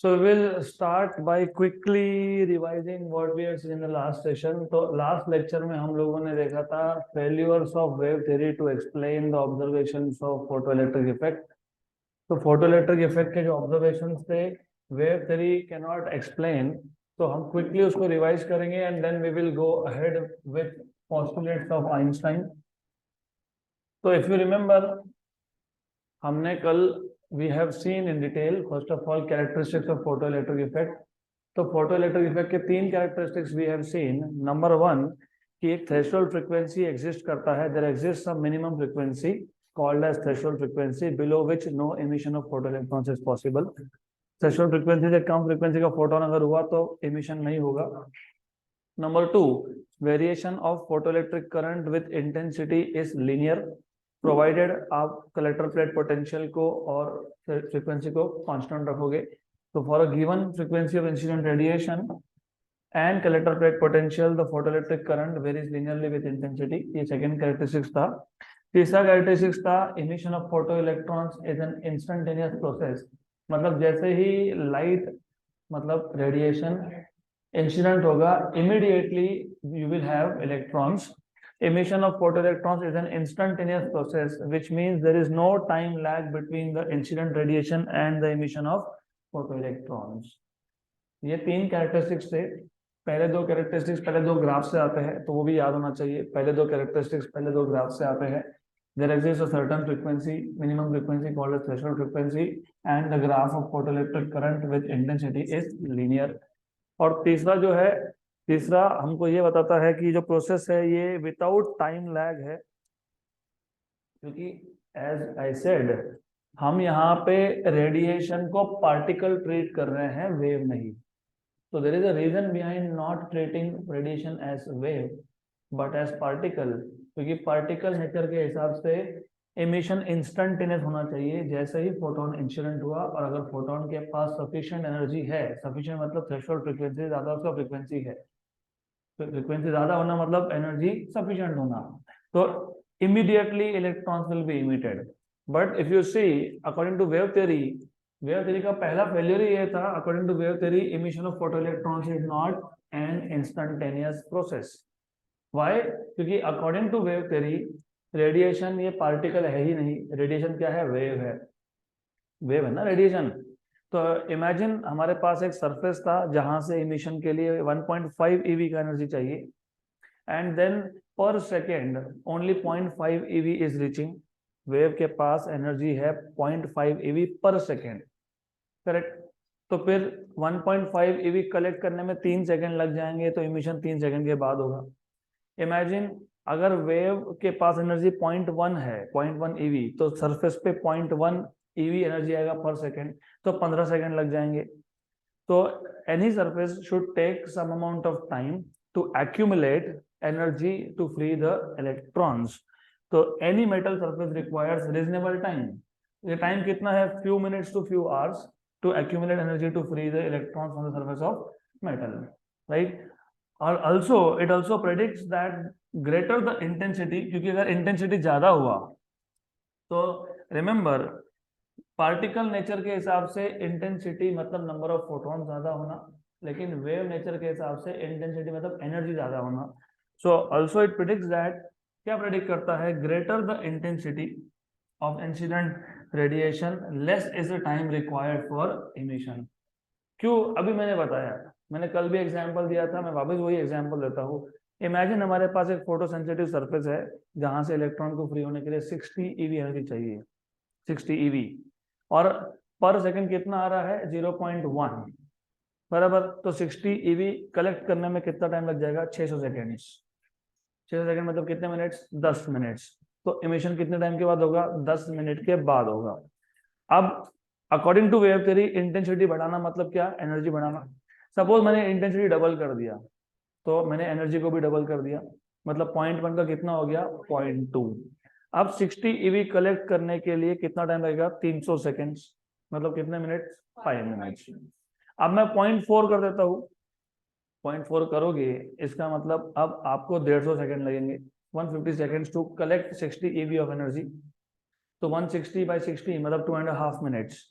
So we'll start by quickly revising what we have seen in the last session. तो last lecture में हम लोगों ने देखा था failures of wave theory to explain the observations of photoelectric effect. तो photoelectric effect के जो observations थे wave theory cannot explain. तो हम quickly उसको revise करेंगे and then we will go ahead with postulates of Einstein. तो if you remember हमने कल we have seen in detail first of all characteristics of photoelectric effect. तो photoelectric effect के तीन characteristics we have seen. Number one कि एक threshold frequency exist करता है. There exists some minimum frequency called as threshold frequency below which no emission of photoelectrons is possible. Threshold frequency से कम frequency का photon अगर हुआ तो emission नहीं होगा. Number two, variation of photoelectric current with intensity is linear. Provided आप collector plate potential को और फ्रीक्वेंसी को कांस्टेंट रखोगे. तो for a given frequency of incident radiation and collector plate potential the photoelectric current varies linearly with intensity. ये second characteristics था. तीसरा characteristics था emission of photo electrons is an instantaneous process. मतलब जैसे ही light मतलब radiation incident होगा immediately you will have electrons. Emission of photoelectrons is an instantaneous process, which means there is no time lag between the incident radiation and the emission of photoelectrons. ये तीन characteristics थे. पहले दो characteristics पहले दो graph से आते हैं तो वो भी याद होना चाहिए. पहले दो कैरेक्टरिस्टिक्स पहले दो ग्राफ से आते हैं. There exists a certain frequency, minimum frequency called as threshold frequency, and the graph of photoelectric current with intensity is linear. और तीसरा हमको ये बताता है कि जो प्रोसेस है ये विदाउट टाइम लैग है, क्योंकि एज आई सेड हम यहाँ पे रेडिएशन को पार्टिकल ट्रीट कर रहे हैं, वेव नहीं. तो there is a reason behind not treating radiation as wave but as particle, क्योंकि पार्टिकल नेचर के हिसाब से एमिशन इंस्टेंटेनियस होना चाहिए जैसे ही फोटोन इंसिडेंट हुआ. और अगर फोटोन के पास सफिशिएंट एनर्जी है, सफिशिएंट मतलब थ्रेशोल्ड फ्रीक्वेंसी ज्यादा उसका फ्रीक्वेंसी है, फ्रीक्वेंसी ज्यादा होना मतलब एनर्जी सफिशिएंट होना, तो immediately electrons will be emitted. But if you see according to wave theory का पहला फेलियर ये था. According to wave theory emission of photoelectrons is not an instantaneous process. Why? क्योंकि according to wave theory radiation ये particle है ही नहीं. Radiation क्या है? वेव है. वेव है ना रेडिएशन. तो इमेजिन हमारे पास एक सरफेस था जहां से इमिशन के लिए 1.5 EV का एनर्जी चाहिए, एंड देन पर second only 0.5 EV is reaching. Wave के पास एनर्जी है 0.5 EV पर सेकेंड, करेक्ट. तो फिर 1.5 EV कलेक्ट करने में 3 सेकेंड लग जाएंगे, तो इमिशन 3 सेकेंड के बाद होगा. इमेजिन अगर वेव के पास एनर्जी 0.1 है, 0.1 EV, तो सरफेस पे 0.1 EV एनर्जी आएगा पर सेकेंड, तो 15 सेकेंड लग जाएंगे. तो any surface should take some amount of time to accumulate energy to free the electrons. तो any metal surface requires reasonable time. ये टाइम कितना है? Few minutes to few hours to accumulate energy to free the electrons on the surface of metal, right. और also it also predicts that greater the intensity, क्योंकि अगर intensity ज्यादा हुआ तो remember particle nature के हिसाब से इंटेंसिटी मतलब नंबर ऑफ फोटॉन ज्यादा होना, लेकिन वेव नेचर के हिसाब से इंटेंसिटी मतलब एनर्जी ज्यादा होना. So also it predicts that, क्या प्रिडिक्ट करता है? Greater the intensity of incident radiation less is the time required for emission. क्यों? अभी मैंने बताया, मैंने कल भी एग्जांपल दिया था, मैं वापस वही एग्जांपल देता हूँ. इमेजिन हमारे पास एक फोटो सेंसिटिव सरफेस है जहां से इलेक्ट्रॉन को फ्री होने के लिए 60 EV एनर्जी चाहिए, 60 EV, और पर सेकंड कितना आ रहा है? 0.1, बराबर. तो 60 EV कलेक्ट करने में कितना टाइम लग जाएगा? 600 सेकेंड. 600 सेकेंड मतलब कितने मिनट्स? 10 मिनट्स. तो इमिशन कितने टाइम के बाद होगा? 10 मिनट के बाद होगा. अब according to wave theory intensity बढ़ाना मतलब क्या? एनर्जी बढ़ाना. सपोज मैंने इंटेंसिटी डबल कर दिया तो मैंने एनर्जी को भी डबल कर दिया, मतलब 0.1 का कितना हो गया? 0.2. अब 60 EV कलेक्ट करने के लिए कितना टाइम लगेगा? 300 सेकेंड्स, मतलब कितने मिनट? 5 मिनट्स. अब मैं 0.4 कर देता हूँ. 0.4 करोगे इसका मतलब अब आपको 150 सेकेंड लगेंगे, 150 seconds to collect 60 EV of energy. तो 160 by 60 मतलब 2.5 मिनट्स.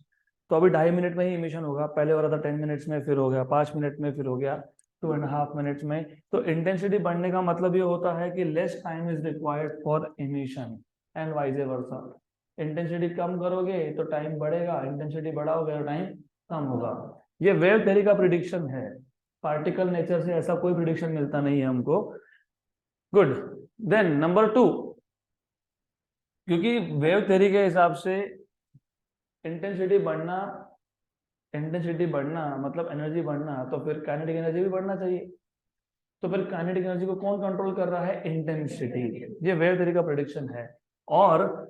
तो अभी 2.5 मिनट में ही इमिशन होगा, पहले हो रहा था 10 मिनट्स में, फिर हो गया 5 मिनट में, फिर हो गया 2.5 मिनट्स में। तो इंटेंसिटी बढ़ने का मतलब ये होता है कि less time is required for emission and vice versa. Intensity कम करोगे तो टाइम बढ़ेगा, इंटेंसिटी बढ़ाओगे तो टाइम कम होगा। ये वेव थ्योरी का प्रिडिक्शन है, पार्टिकल नेचर से ऐसा कोई प्रिडिक्शन मिलता नहीं है हमको। गुड। देन नंबर 2, क्योंकि वेव थ्योरी के हिसाब से इंटेंसिटी बढ़ना, इंटेंसिटी बढ़ना मतलब एनर्जी बढ़ना, तो फिर काइनेटिक एनर्जी भी बढ़ना चाहिए। तो फिर काइनेटिक एनर्जी को कौन कंट्रोल कर रहा है? इंटेंसिटी। ये वेव थ्योरी का प्रेडिक्शन है। और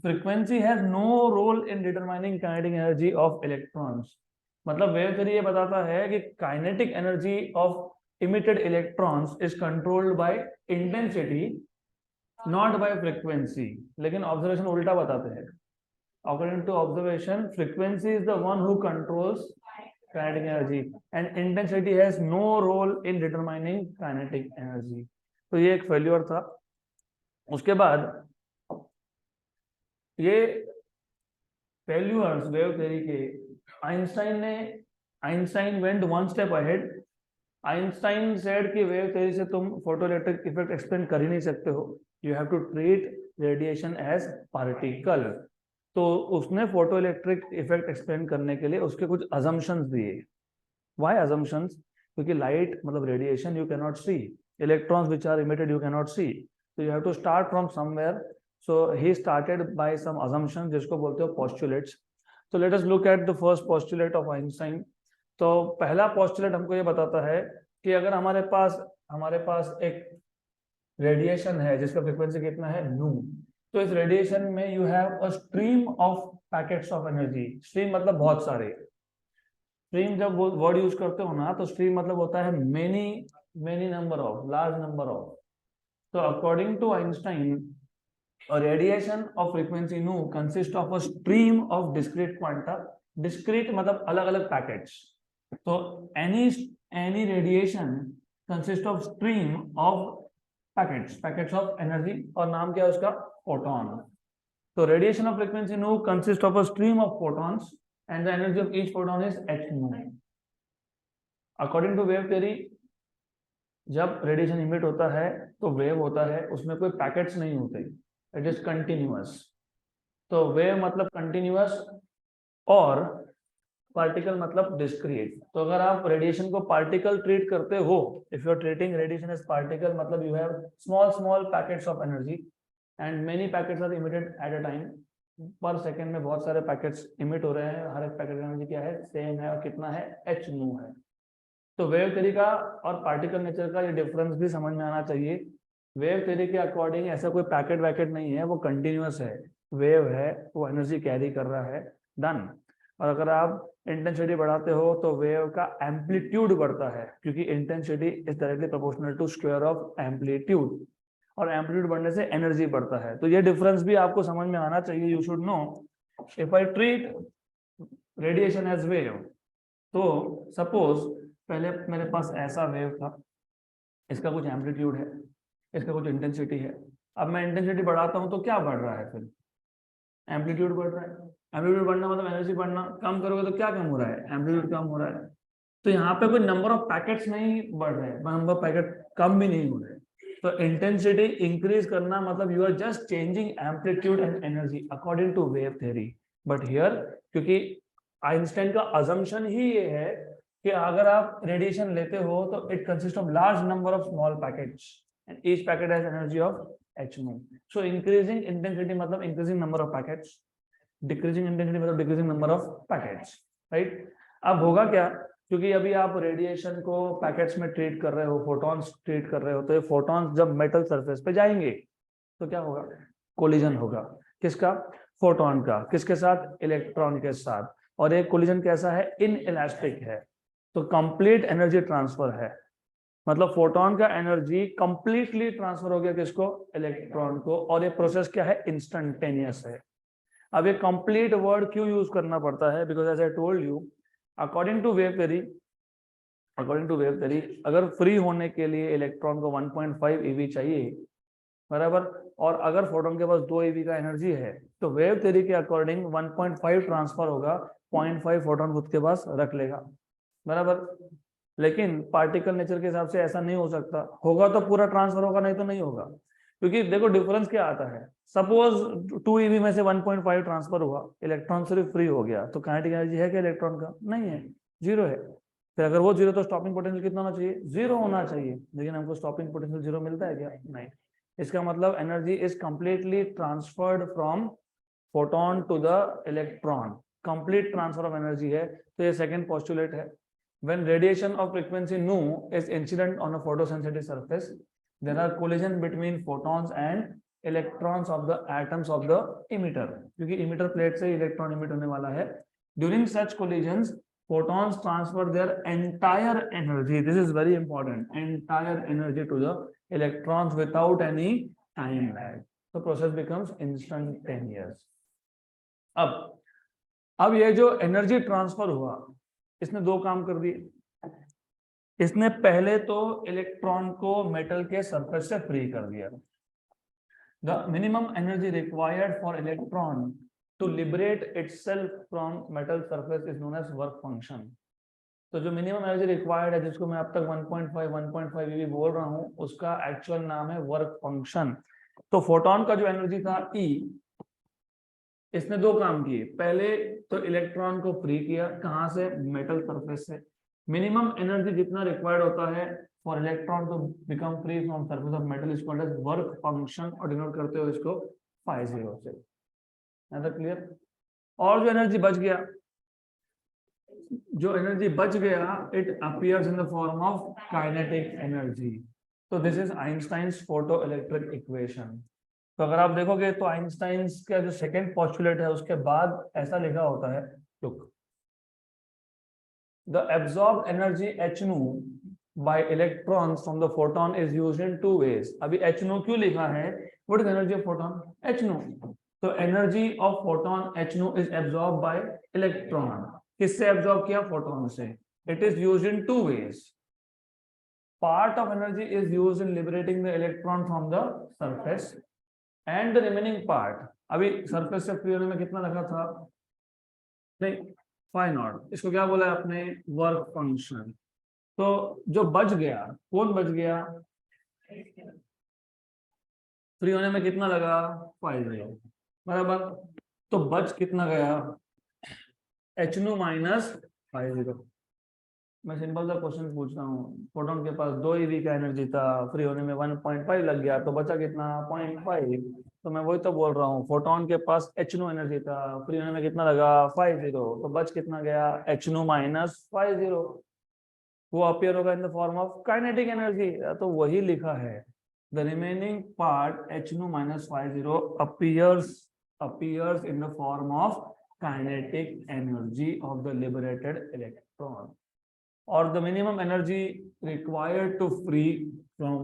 frequency has no role in determining kinetic energy of electrons. मतलब वेव थ्योरी ये बताता है कि kinetic energy of emitted electrons is controlled by intensity, not by frequency. लेकिन ऑब्जर्वेशन उल्टा बताते हैं। According to observation, frequency is the one who controls kinetic energy and intensity has no role in determining kinetic energy. तो ये एक failure था। उसके बाद ये फेल्यूर्स वेव थ्योरी के, Einstein went one step ahead. Einstein said कि wave theory से तुम फोटोइलेक्ट्रिक इफेक्ट एक्सप्लेन कर ही नहीं सकते हो, you have to treat radiation as particle. तो उसने फोटो इलेक्ट्रिक इफेक्ट एक्सप्लेन करने के लिए उसके कुछ अजम्पशंस दिए। Why assumptions? क्योंकि लाइट मतलब radiation you can not see, electrons which are emitted you can not see, तो you have to start from somewhere. So he started by some assumptions जिसको बोलते हो पोस्टुलेट्स। तो let us look at the first postulate of Einstein. तो पहला postulate हमको ये बताता है कि अगर हमारे पास एक रेडिएशन है जिसका फ्रीक्वेंसी कितना है, नू, तो इस रेडिएशन में you have a stream of packets of energy. Stream मतलब बहुत सारे। स्ट्रीम जब वर्ड यूज करते हो ना, तो स्ट्रीम मतलब होता है many, many number of, large number of. तो according to Einstein, a radiation of frequency nu consists of a stream of discrete quanta। discrete मतलब अलग अलग पैकेट्स। तो any radiation consists of stream of packets of energy, और नाम क्या है उसका? फोटॉन। तो radiation of frequency nu consists of a stream of photons and the energy of each photon is h nu। According to wave theory, जब radiation emit होता है तो वेव होता है, उसमें कोई पैकेट्स नहीं होते, इट इज कंटिन्यूअस। तो वेव मतलब कंटिन्यूअस और पार्टिकल मतलब डिस्क्रीट। तो अगर आप रेडिएशन को पार्टिकल ट्रीट करते हो, if you are treating radiation as particle, मतलब you have small small packets of energy and many packets are emitted at a time. पर सेकेंड में बहुत सारे पैकेट्स इमिट हो रहे हैं, हर एक पैकेट एनर्जी क्या है? सेम है, और कितना है? h nu है। तो वेव थ्योरी का और पार्टिकल नेचर का ये डिफरेंस भी समझ में आना चाहिए। वेव थ्योरी के अकॉर्डिंग ऐसा कोई पैकेट वैकेट नहीं है, वो कंटिन्यूअस है, वेव है, वो एनर्जी कैरी कर रहा है, डन। और अगर आप इंटेंसिटी बढ़ाते हो तो वेव का एम्पलीट्यूड बढ़ता है, क्योंकि intensity is directly proportional to square of amplitude, और एम्पलीट्यूड बढ़ने से एनर्जी बढ़ता है। तो ये डिफरेंस भी आपको समझ में आना चाहिए, you should know. If I treat radiation as wave, तो सपोज पहले मेरे पास ऐसा वेव था, इसका कुछ एम्पलीट्यूड है, इसका कुछ इंटेंसिटी है। अब मैं इंटेंसिटी बढ़ाता हूं तो क्या बढ़ रहा है? फिर एम्पलीट्यूड बढ़ रहा है। एम्पलीट्यूड बढ़ना मतलब एनर्जी बढ़ना। कम करोगे तो क्या कम हो रहा है? एम्पलीट्यूड कम हो रहा है। तो यहाँ पे कोई नंबर ऑफ पैकेट्स नहीं बढ़ रहे हैं, नंबर ऑफ पैकेट कम भी नहीं हो रहे। तो इंटेंसिटी इंक्रीज करना मतलब you are just changing amplitude and energy according to wave theory. But here, क्योंकि आइंस्टाइन का अजम्पशन ही ये है कि अगर आप रेडिएशन लेते हो तो it consist of large number of small packets and each packet has energy of h nu। सो इंक्रीजिंग इंटेंसिटी मतलब increasing number of packets, decreasing intensity मतलब decreasing number of packets, right. अब होगा क्या? क्योंकि अभी आप रेडिएशन को पैकेट्स में ट्रीट कर रहे हो, फोटॉन्स ट्रीट कर रहे हो, तो ये फोटॉन्स जब मेटल सरफेस पे जाएंगे तो क्या होगा? कोलिजन होगा। किसका? फोटॉन का। किसके साथ? इलेक्ट्रॉन के साथ। और एक कोलिजन कैसा है? इनइलास्टिक है। तो कंप्लीट एनर्जी ट्रांसफर है, मतलब फोटॉन का एनर्जी कंप्लीटली ट्रांसफर हो गया किसको? इलेक्ट्रॉन को। और ये प्रोसेस क्या है? इंस्टेंटेनियस है। अब ये कंप्लीट वर्ड क्यों यूज करना पड़ता है? Because as I told you, according to wave theory, अगर फ्री होने के लिए इलेक्ट्रॉन को 1.5 eV चाहिए, बराबर। और अगर फोटोन के पास 2 eV का एनर्जी है तो वेव थ्योरी के अकॉर्डिंग 1.5 ट्रांसफर होगा, 0.5 फोटोन खुद के पास रख लेगा, बराबर। लेकिन पार्टिकल नेचर के हिसाब से ऐसा नहीं हो सकता, होगा तो पूरा ट्रांसफर होगा, नहीं तो नहीं होगा। क्योंकि देखो डिफरेंस क्या आता है, सपोज 2 eV में से 1.5 ट्रांसफर हुआ, इलेक्ट्रॉन सिर्फ फ्री हो गया, तो काइनेटिक एनर्जी है क्या इलेक्ट्रॉन का? नहीं है, जीरो है। फिर अगर वो जीरो तो स्टॉपिंग पोटेंशियल कितना होना चाहिए? जीरो होना चाहिए। लेकिन हमको स्टॉपिंग पोटेंशियल जीरो मिलता है क्या? नहीं। इसका मतलब energy is completely transferred from photon to the electron, complete transfer of energy है। तो ये सेकंड पोस्टुलेट है। When radiation of frequency nu is incident on a photosensitive surface, there are collision between photons and electrons of the atoms of the emitter, क्योंकि emitter plate से electron emit होने वाला है। During such collisions, photons transfer their entire energy, this is very important, entire energy to the electrons without any time lag. The process becomes instantaneous. अब ये जो energy transfer हुआ, इसने 2 काम कर दिए। इसने पहले तो इलेक्ट्रॉन को मेटल के सरफेस से फ्री कर दिया। The minimum energy required for electron to liberate itself from metal surface is known as work function. तो जो मिनिमम एनर्जी रिक्वायर्ड है, जिसको मैं अब तक 1.5 eV बोल रहा हूं, उसका एक्चुअल नाम है वर्क फंक्शन। तो फोटोन का जो एनर्जी था E, इसने 2 काम किए। पहले तो इलेक्ट्रॉन को फ्री किया, कहां से? मेटल सरफेस से। मिनिमम एनर्जी जितना रिक्वायर्ड होता है for electron to become free from surface of metal is called as work function, और डिनोट करते हो इसको φ0 से। है तो क्लियर? और जो एनर्जी बच गया, it appears in the form of kinetic energy. तो this is Einstein's photo electric equation. तो अगर आप देखोगे तो आइंस्टाइन्स का जो सेकंड पोस्टुलेट है, उसके बाद ऐसा लिखा होता है, look, the absorbed energy h nu by electrons from the photon is used in 2 ways। अभी h nu क्यों लिखा है? What is energy of photon? h nu। तो energy of photon h nu is absorbed by electron। किससे absorb किया? Photon से। It is used in 2 ways। Part of energy is used in liberating the electron from the surface, and the remaining part, अभी surface से free होने में कितना लगा था? नहीं, φ0। इसको क्या बोला है आपने? Work function. तो जो बच गया, कौन बच गया? फ्री होने में कितना लगा? φ0, बराबर। तो बच कितना गया? h nu minus φ0। मैं सिंपल सा क्वेश्चन पूछ रहा हूँ। फोटोन के पास 2 eV का एनर्जी था, फ्री होने में 1.5 लग गया, तो बचा कितना? 0.5। तो मैं वही तो बोल रहा हूँ, फोटोन के पास h nu एनर्जी था, फ्री होने में कितना लगा? φ0। तो बच कितना गया? h nu minus φ0। वो अपीयर होगा in the form of kinetic energy. तो वही लिखा है, the remaining part h nu minus φ0 appears in the form of kinetic energy of the liberated electron, or the minimum energy required to free from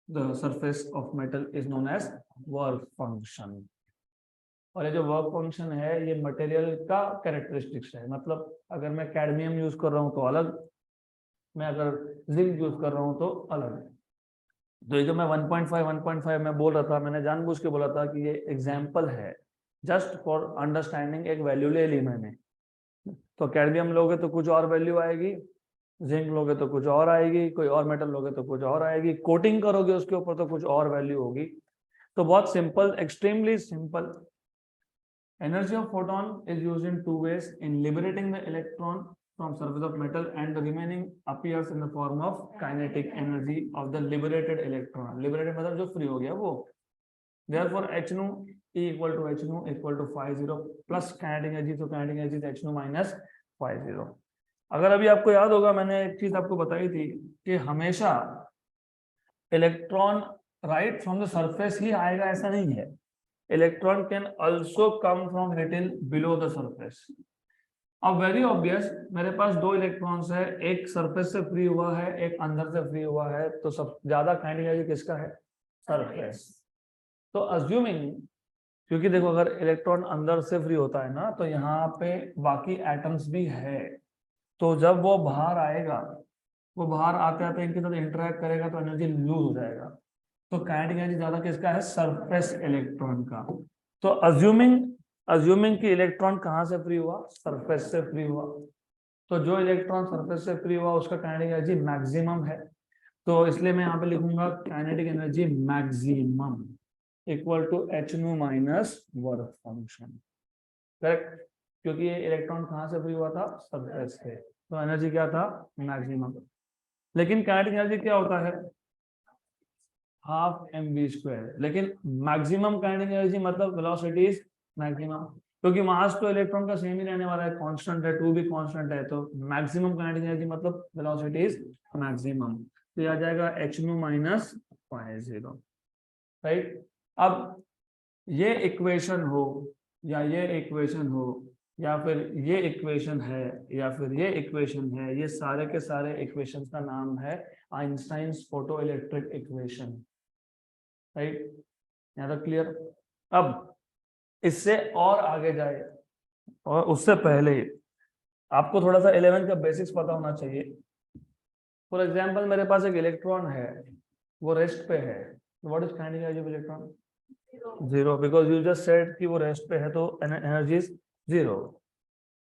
the surface of metal is known as work function। और ये जो work function है, ये material का characteristics है। मतलब अगर मैं कैडमियम यूज कर रहा हूँ तो अलग, मैं अगर जिंक यूज कर रहा हूँ तो अलग। तो ये जो मैं 1.5 में बोल रहा था, मैंने जानबूझ के बोला था कि ये एग्जाम्पल है, जस्ट फॉर अंडरस्टैंडिंग। एक वैल्यू ले ली मैंने, तो कैडमियम लोगे तो कुछ और वैल्यू आएगी, जिंक लोगे तो कुछ और आएगी, कोई और मेटल लोगे तो कुछ और आएगी, कोटिंग करोगे उसके ऊपर तो कुछ और वैल्यू होगी। तो बहुत simple, extremely simple. Energy of photon is used in 2 ways, in liberating the electron from surface of metal, and the remaining appears in the form of kinetic energy of the liberated electron। liberated मतलब जो free हो गया वो। therefore h nu E equal to h nu equal to φ0 plus kinetic energy, तो kinetic energy is h nu minus φ0। अगर अभी आपको याद होगा, मैंने एक चीज आपको बताई थी कि हमेशा electron right from the surface ही आएगा, ऐसा नहीं है। Electron can also come from little below the surface. अब वेरी ऑब्वियस, मेरे पास 2 इलेक्ट्रॉन्स है, एक सरफेस से फ्री हुआ है, एक अंदर से फ्री हुआ है, तो सब ज्यादा काइनेटिक एनर्जी किसका है? सरफेस। तो अज्यूमिंग, क्योंकि देखो अगर इलेक्ट्रॉन अंदर से फ्री होता है ना, तो यहाँ पे बाकी एटम्स भी है, तो जब वो बाहर आएगा, वो बाहर आते आते इनके साथ इंटरेक्ट करेगा तो एनर्जी लूज हो जाएगा। तो काइनेटिक एनर्जी ज्यादा किसका है, सरफेस इलेक्ट्रॉन का। तो अज्यूमिंग कि इलेक्ट्रॉन कहाँ से फ्री हुआ, सरफेस से फ्री हुआ, तो जो इलेक्ट्रॉन सरफेस से फ्री हुआ उसका काइनेटिक एनर्जी मैक्सिमम है। तो इसलिए मैं यहाँ पे लिखूंगा kinetic energy maximum equal to h nu minus work function, correct, क्योंकि ये इलेक्ट्रॉन कहाँ से फ्री हुआ था, सरफेस से, तो एनर्जी क्या था, मैक्सिमम। लेकिन काइनेटिक एनर्जी क्या होता है, हाफ एम वी स्क्वायर, लेकिन मैक्सिमम काइनेटिक एनर्जी मतलब वेलोसिटी इज मैक्सिमम, क्योंकि मास तो इलेक्ट्रॉन का सेम ही रहने वाला है, कांस्टेंट है, टू भी कांस्टेंट है, तो मैक्सिमम काइनेटिक एनर्जी मतलब वेलोसिटी इज मैक्सिमम, तो ये आ जाएगा h nu minus phi zero, right. अब ये इक्वेशन हो या ये इक्वेशन हो या फिर ये इक्वेशन है या फिर ये इक्वेशन है, ये सारे के सारे इक्वेशन का नाम है Einstein's photo electric equation, right, यहाँ तक क्लियर। अब इससे और आगे जाए, और उससे पहले आपको थोड़ा सा 11 का बेसिक्स पता होना चाहिए। फॉर एग्जांपल मेरे पास एक इलेक्ट्रॉन है, वो रेस्ट पे है, what is kinetic energy of electron, zero, because you just said कि वो रेस्ट पे है तो एनर्जी इज जीरो।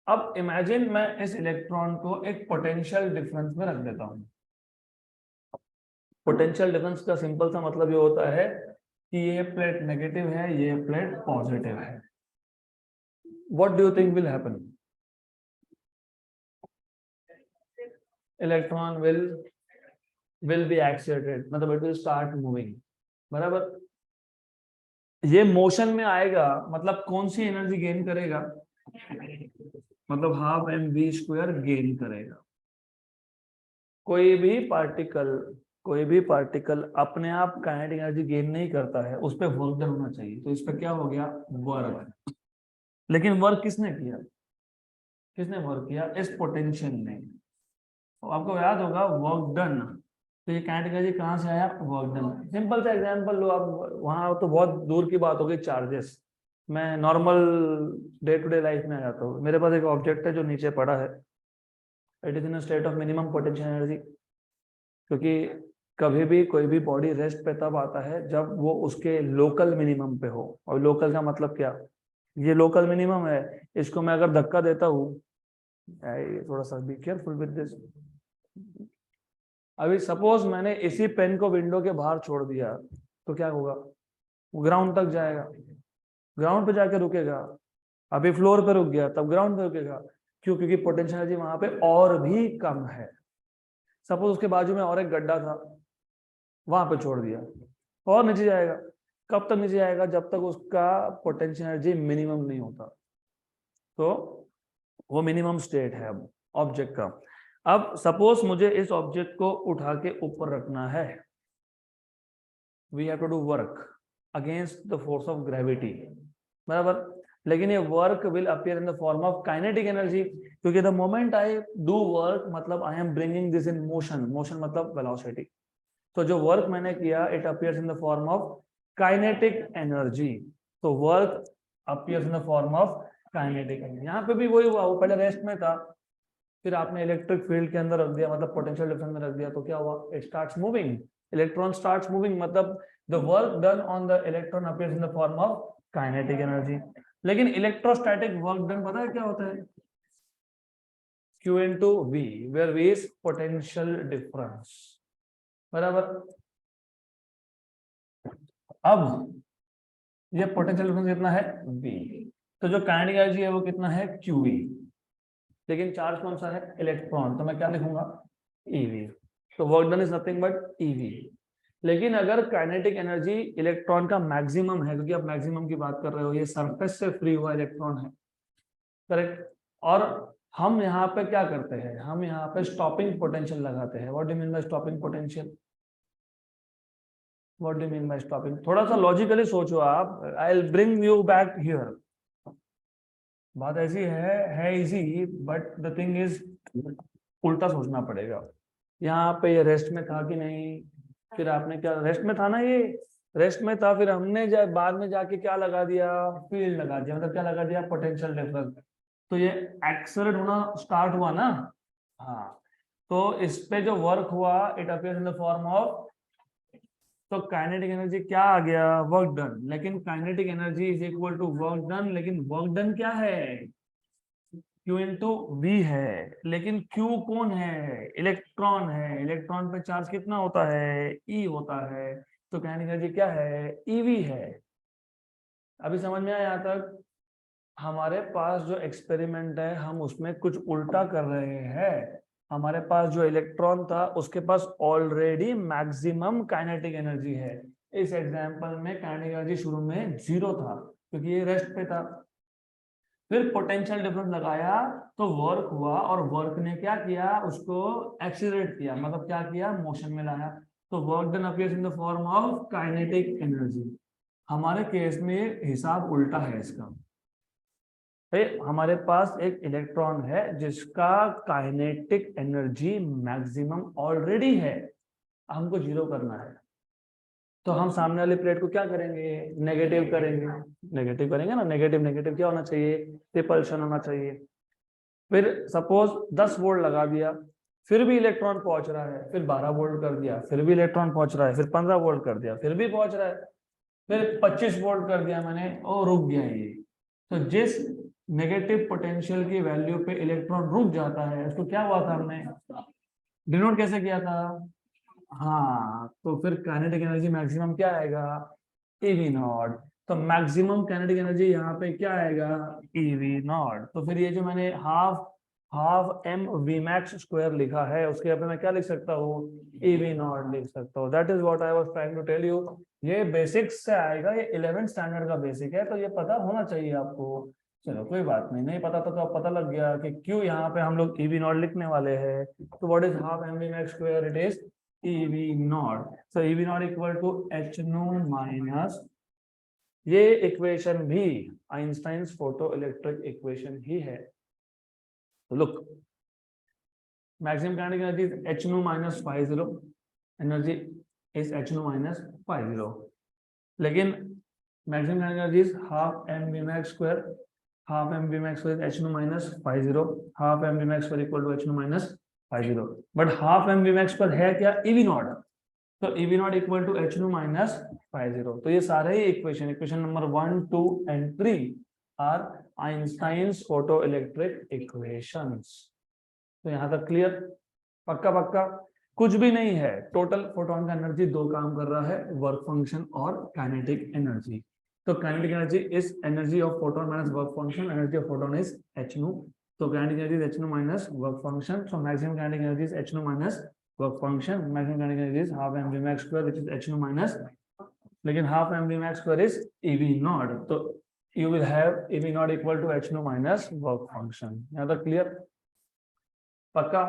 अब इमेजिन मैं इस इलेक्ट्रॉन को एक पोटेंशियल डिफरेंस में रख देता हूँ। पोटेंशियल डिफरेंस का सिंपल सा मतलब ये होता है कि ये प्लेट नेगेटिव है, ये प्लेट पॉजिटिव है। What do you think will happen, electron will be excited, मतलब इट विल स्टार्ट मूविंग, बराबर। ये मोशन में आएगा, मतलब कौन सी एनर्जी गेन करेगा, मतलब half m v square gain करेगा। कोई भी पार्टिकल अपने आप काइनेटिक एनर्जी गेन नहीं करता है, उस पर वर्क डन होना चाहिए, तो इस पर क्या हो गया, वर्क। लेकिन वर्क किसने किया, किसने वर्क किया, इस पोटेंशियल ने। तो आपको याद होगा वर्क डन, तो ये काइनेटिक एनर्जी कहाँ से आया, वर्क डन। सिंपल सा एग्जांपल लो आप, वहां तो बहुत दूर की बात होगी चार्जेस, मैं normal day to day life में आ जाता हूँ। मेरे पास एक ऑब्जेक्ट है जो नीचे पड़ा है, it is in state of minimum potential energy, क्योंकि कभी भी कोई भी बॉडी रेस्ट पे तब आता है जब वो उसके लोकल मिनिमम पे हो, और लोकल का मतलब क्या, ये लोकल मिनिमम है, इसको मैं अगर धक्का देता हूँ, थोड़ा सा बी केयरफुल विद दिस, अभी सपोज मैंने इसी पेन को विंडो के बाहर छोड़ दिया, तो क्या होगा, वो ग्राउंड तक जाएगा, ग्राउंड पे जाके रुकेगा। अभी फ्लोर पे रुक गया, तब ग्राउंड पे रुकेगा, क्यों, क्योंकि पोटेंशियल एनर्जी वहां पे और भी कम है। सपोज उसके बाजू में और एक गड्ढा था, वहां पे छोड़ दिया, और नीचे जाएगा, कब तक नीचे जाएगा, जब तक उसका पोटेंशियल एनर्जी मिनिमम नहीं होता, तो वो मिनिमम स्टेट है अब ऑब्जेक्ट का। अब सपोज मुझे इस ऑब्जेक्ट को उठा के ऊपर रखना है, we have to do work against the force of gravity, बराबर। लेकिन ये work will appear in the form of kinetic energy, क्योंकि the moment I do work मतलब I am bringing this in motion, motion मतलब velocity, तो जो work मैंने किया it appears in the form of kinetic energy, तो work appears in the form of kinetic energy. यहाँ पे भी वही हुआ, वो पहले रेस्ट में था, फिर आपने इलेक्ट्रिक फील्ड के अंदर रख दिया, मतलब पोटेंशियल डिफरेंस में रख दिया, तो क्या हुआ, it starts moving, electron starts moving, मतलब the work done on the electron appears in the form of kinetic energy. लेकिन इलेक्ट्रोस्टैटिक वर्क डन पता है क्या होता है, Q into V, where V is potential difference, बराबर। अब ये पोटेंशियल डिफरेंस कितना है, V, तो जो काइनेटिक एनर्जी है वो कितना है, QV, लेकिन चार्ज कौन सा है, इलेक्ट्रॉन, तो मैं क्या लिखूंगा, EV, तो work done is nothing but EV। लेकिन अगर काइनेटिक एनर्जी इलेक्ट्रॉन का मैक्सिमम है, क्योंकि आप मैक्सिमम की बात कर रहे हो, ये सरफेस से फ्री हुआ इलेक्ट्रॉन है, करेक्ट, और हम यहाँ पे क्या करते हैं, हम यहाँ पे स्टॉपिंग पोटेंशियल लगाते हैं। What do mean by stopping potential, what do mean by stopping, थोड़ा सा लॉजिकली सोचो आप, I will bring you back here. बात ऐसी है easy, but the thing is उल्टा सोचना पड़ेगा। यहाँ पे ये रेस्ट में था कि नहीं, फिर आपने क्या, रेस्ट में था ना, ये रेस्ट में था, फिर हमने बाद में जाके क्या लगा दिया, फील्ड लगा दिया, मतलब क्या लगा दिया, पोटेंशियल डिफरेंस, तो ये एक्सेलरेट होना स्टार्ट हुआ ना। हाँ, तो इस पे जो वर्क हुआ it appears in the form of तो काइनेटिक एनर्जी क्या आ गया, वर्क डन। लेकिन kinetic energy is equal to work done, लेकिन वर्क डन क्या है, Q इंटू वी है। लेकिन Q कौन है, इलेक्ट्रॉन है। इलेक्ट्रॉन पे चार्ज कितना होता है, E होता है। तो काइनेटिक एनर्जी क्या है, EV है। अभी समझ में आया यहाँ तक। हमारे पास जो एक्सपेरिमेंट है हम उसमें कुछ उल्टा कर रहे हैं। हमारे पास जो इलेक्ट्रॉन था उसके पास ऑलरेडी मैक्सिमम काइनेटिक एनर्जी है। इस एग्जांपल में काइनेटिक एनर्जी शुरू में 0 था क्योंकि ये रेस्ट पे था। फिर पोटेंशियल डिफरेंस लगाया तो वर्क हुआ, और वर्क ने क्या किया, उसको एक्सीलरेट किया, मतलब क्या किया, मोशन में लाया। तो work done appears in the form of kinetic energy. हमारे केस में हिसाब उल्टा है इसका। हमारे पास एक इलेक्ट्रॉन है जिसका काइनेटिक एनर्जी मैक्सिमम ऑलरेडी है, हमको 0 करना है। तो हम सामने वाली प्लेट को क्या करेंगे, नेगेटिव करेंगे। नेगेटिव करेंगे ना, नेगेटिव नेगेटिव क्या होना चाहिए, रिपल्शन होना चाहिए। फिर सपोज 10 वोल्ट लगा दिया, फिर भी इलेक्ट्रॉन पहुंच रहा है। फिर 12 वोल्ट कर दिया, फिर भी इलेक्ट्रॉन पहुंच रहा है। फिर 15 वोल्ट कर दिया, फिर भी पहुंच रहा है। फिर 25 वोल्ट कर दिया मैंने, और रुक गया ये। तो जिस नेगेटिव पोटेंशियल की वैल्यू पे इलेक्ट्रॉन रुक जाता है उसको क्या हुआ था, हमने डिनोट कैसे किया था। हाँ, तो फिर काइनेटिक एनर्जी मैक्सिमम क्या आएगा, ईवी नॉट। तो मैक्सिमम काइनेटिक एनर्जी यहाँ पे क्या आएगा, ईवी नॉट। तो फिर ये जो मैंने half half m v max square लिखा है उसके यहाँ पे मैं क्या लिख सकता हूँ, ईवी नॉट लिख सकता हूँ। That is what I was trying to tell you. ये बेसिक्स से आएगा, ये 11th स्टैंडर्ड का बेसिक है, तो ये पता होना चाहिए आपको। चलो कोई बात नहीं, नहीं पता था तो अब पता लग गया कि क्यों यहाँ पे हम लोग ईवी नॉट लिखने वाले हैं। तो what is half m v max square, it is EV naught. So EV naught equal to H nu minus, ये इक्वेशन भी आइंस्टाइन्स फोटो इलेक्ट्रिक इक्वेशन ही है। तो look, maximum kinetic energy is H nu minus phi 0, energy is H nu minus phi 0। लेकिन maximum kinetic energy is half m v max square, half m v max square H nu minus phi 0, half m v max square equal to H nu minus phi 0। But half m v max square है क्या, EV not. तो EV not equal to H nu minus phi 0। तो ये सारे ही equation number 1, 2 and 3 are Einstein's photo electric equations. तो यहाँ तक क्लियर, पक्का पक्का। कुछ भी नहीं है, टोटल फोटोन का एनर्जी दो काम कर रहा है, वर्क फंक्शन और काइनेटिक एनर्जी। तो kinetic energy is energy of photon minus work function, energy of photon is H nu। तो kinetic energy is H nu minus work function, so maximum kinetic energy is H nu minus work function. Maximum kinetic energy is half m v max square which is H nu minus, लेकिन half m v max square is EV not. तो you will have EV not equal to H nu minus work function. यहाँ तक clear, पक्का।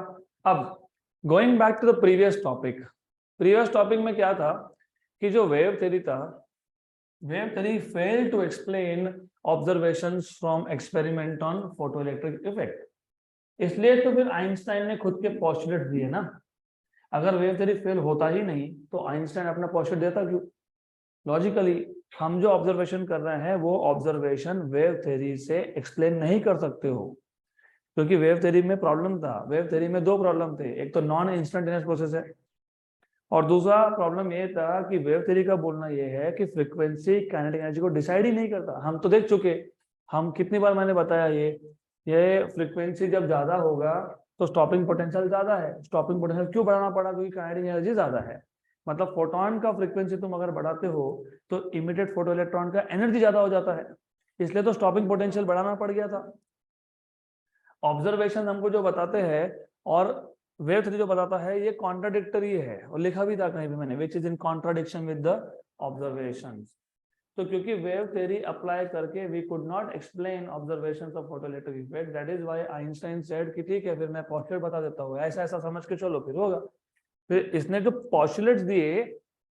अब going back to the previous topic में क्या था कि जो वेव थ्योरी था, wave theory fail to explain observations from experiment on photoelectric effect. इसलिए तो फिर आइंस्टाइन ने खुद के पोस्टुलेट दिए ना। अगर वेव थ्योरी फेल होता ही नहीं तो आइंस्टाइन अपना पोस्टुलेट देता क्यों। लॉजिकली हम जो ऑब्जर्वेशन कर रहे हैं वो ऑब्जर्वेशन वेव थ्योरी से एक्सप्लेन नहीं कर सकते हो, क्योंकि वेव थ्योरी में प्रॉब्लम था। वेव थ्योरी में दो प्रॉब्लम थे, एक तो नॉन इंस्टेंटेनियस प्रोसेस है, और दूसरा प्रॉब्लम ये था कि वेव थ्योरी का बोलना ये है कि फ्रीक्वेंसी काइनेटिक एनर्जी को डिसाइड ही नहीं करता। हम तो देख चुके, हम कितनी बार मैंने बताया ये फ्रीक्वेंसी जब ज्यादा होगा तो स्टॉपिंग पोटेंशियल ज्यादा है। स्टॉपिंग पोटेंशियल क्यों बढ़ाना पड़ा, क्योंकि काइनेटिक एनर्जी ज्यादा है। मतलब फोटोन का फ्रीक्वेंसी तुम अगर बढ़ाते हो तो इमीडिएट फोटो इलेक्ट्रॉन का एनर्जी ज्यादा हो जाता है, इसलिए तो स्टॉपिंग पोटेंशियल बढ़ाना पड़ गया था। ऑब्जर्वेशन हमको जो बताते हैं और वेव थ्योरी जो बताता है ये कॉन्ट्राडिक्टरी है, और लिखा भी था कहीं भी मैंने, which is in contradiction with the observations. तो क्योंकि वेव थ्योरी अप्लाई करके we could not explain observations of photoelectric effect, that is why Einstein said कि ठीक है फिर मैं पोस्टुलेट बता देता हूँ, ऐसा ऐसा समझ के चलो फिर होगा। फिर इसने जो पोस्टुलेट्स दिए,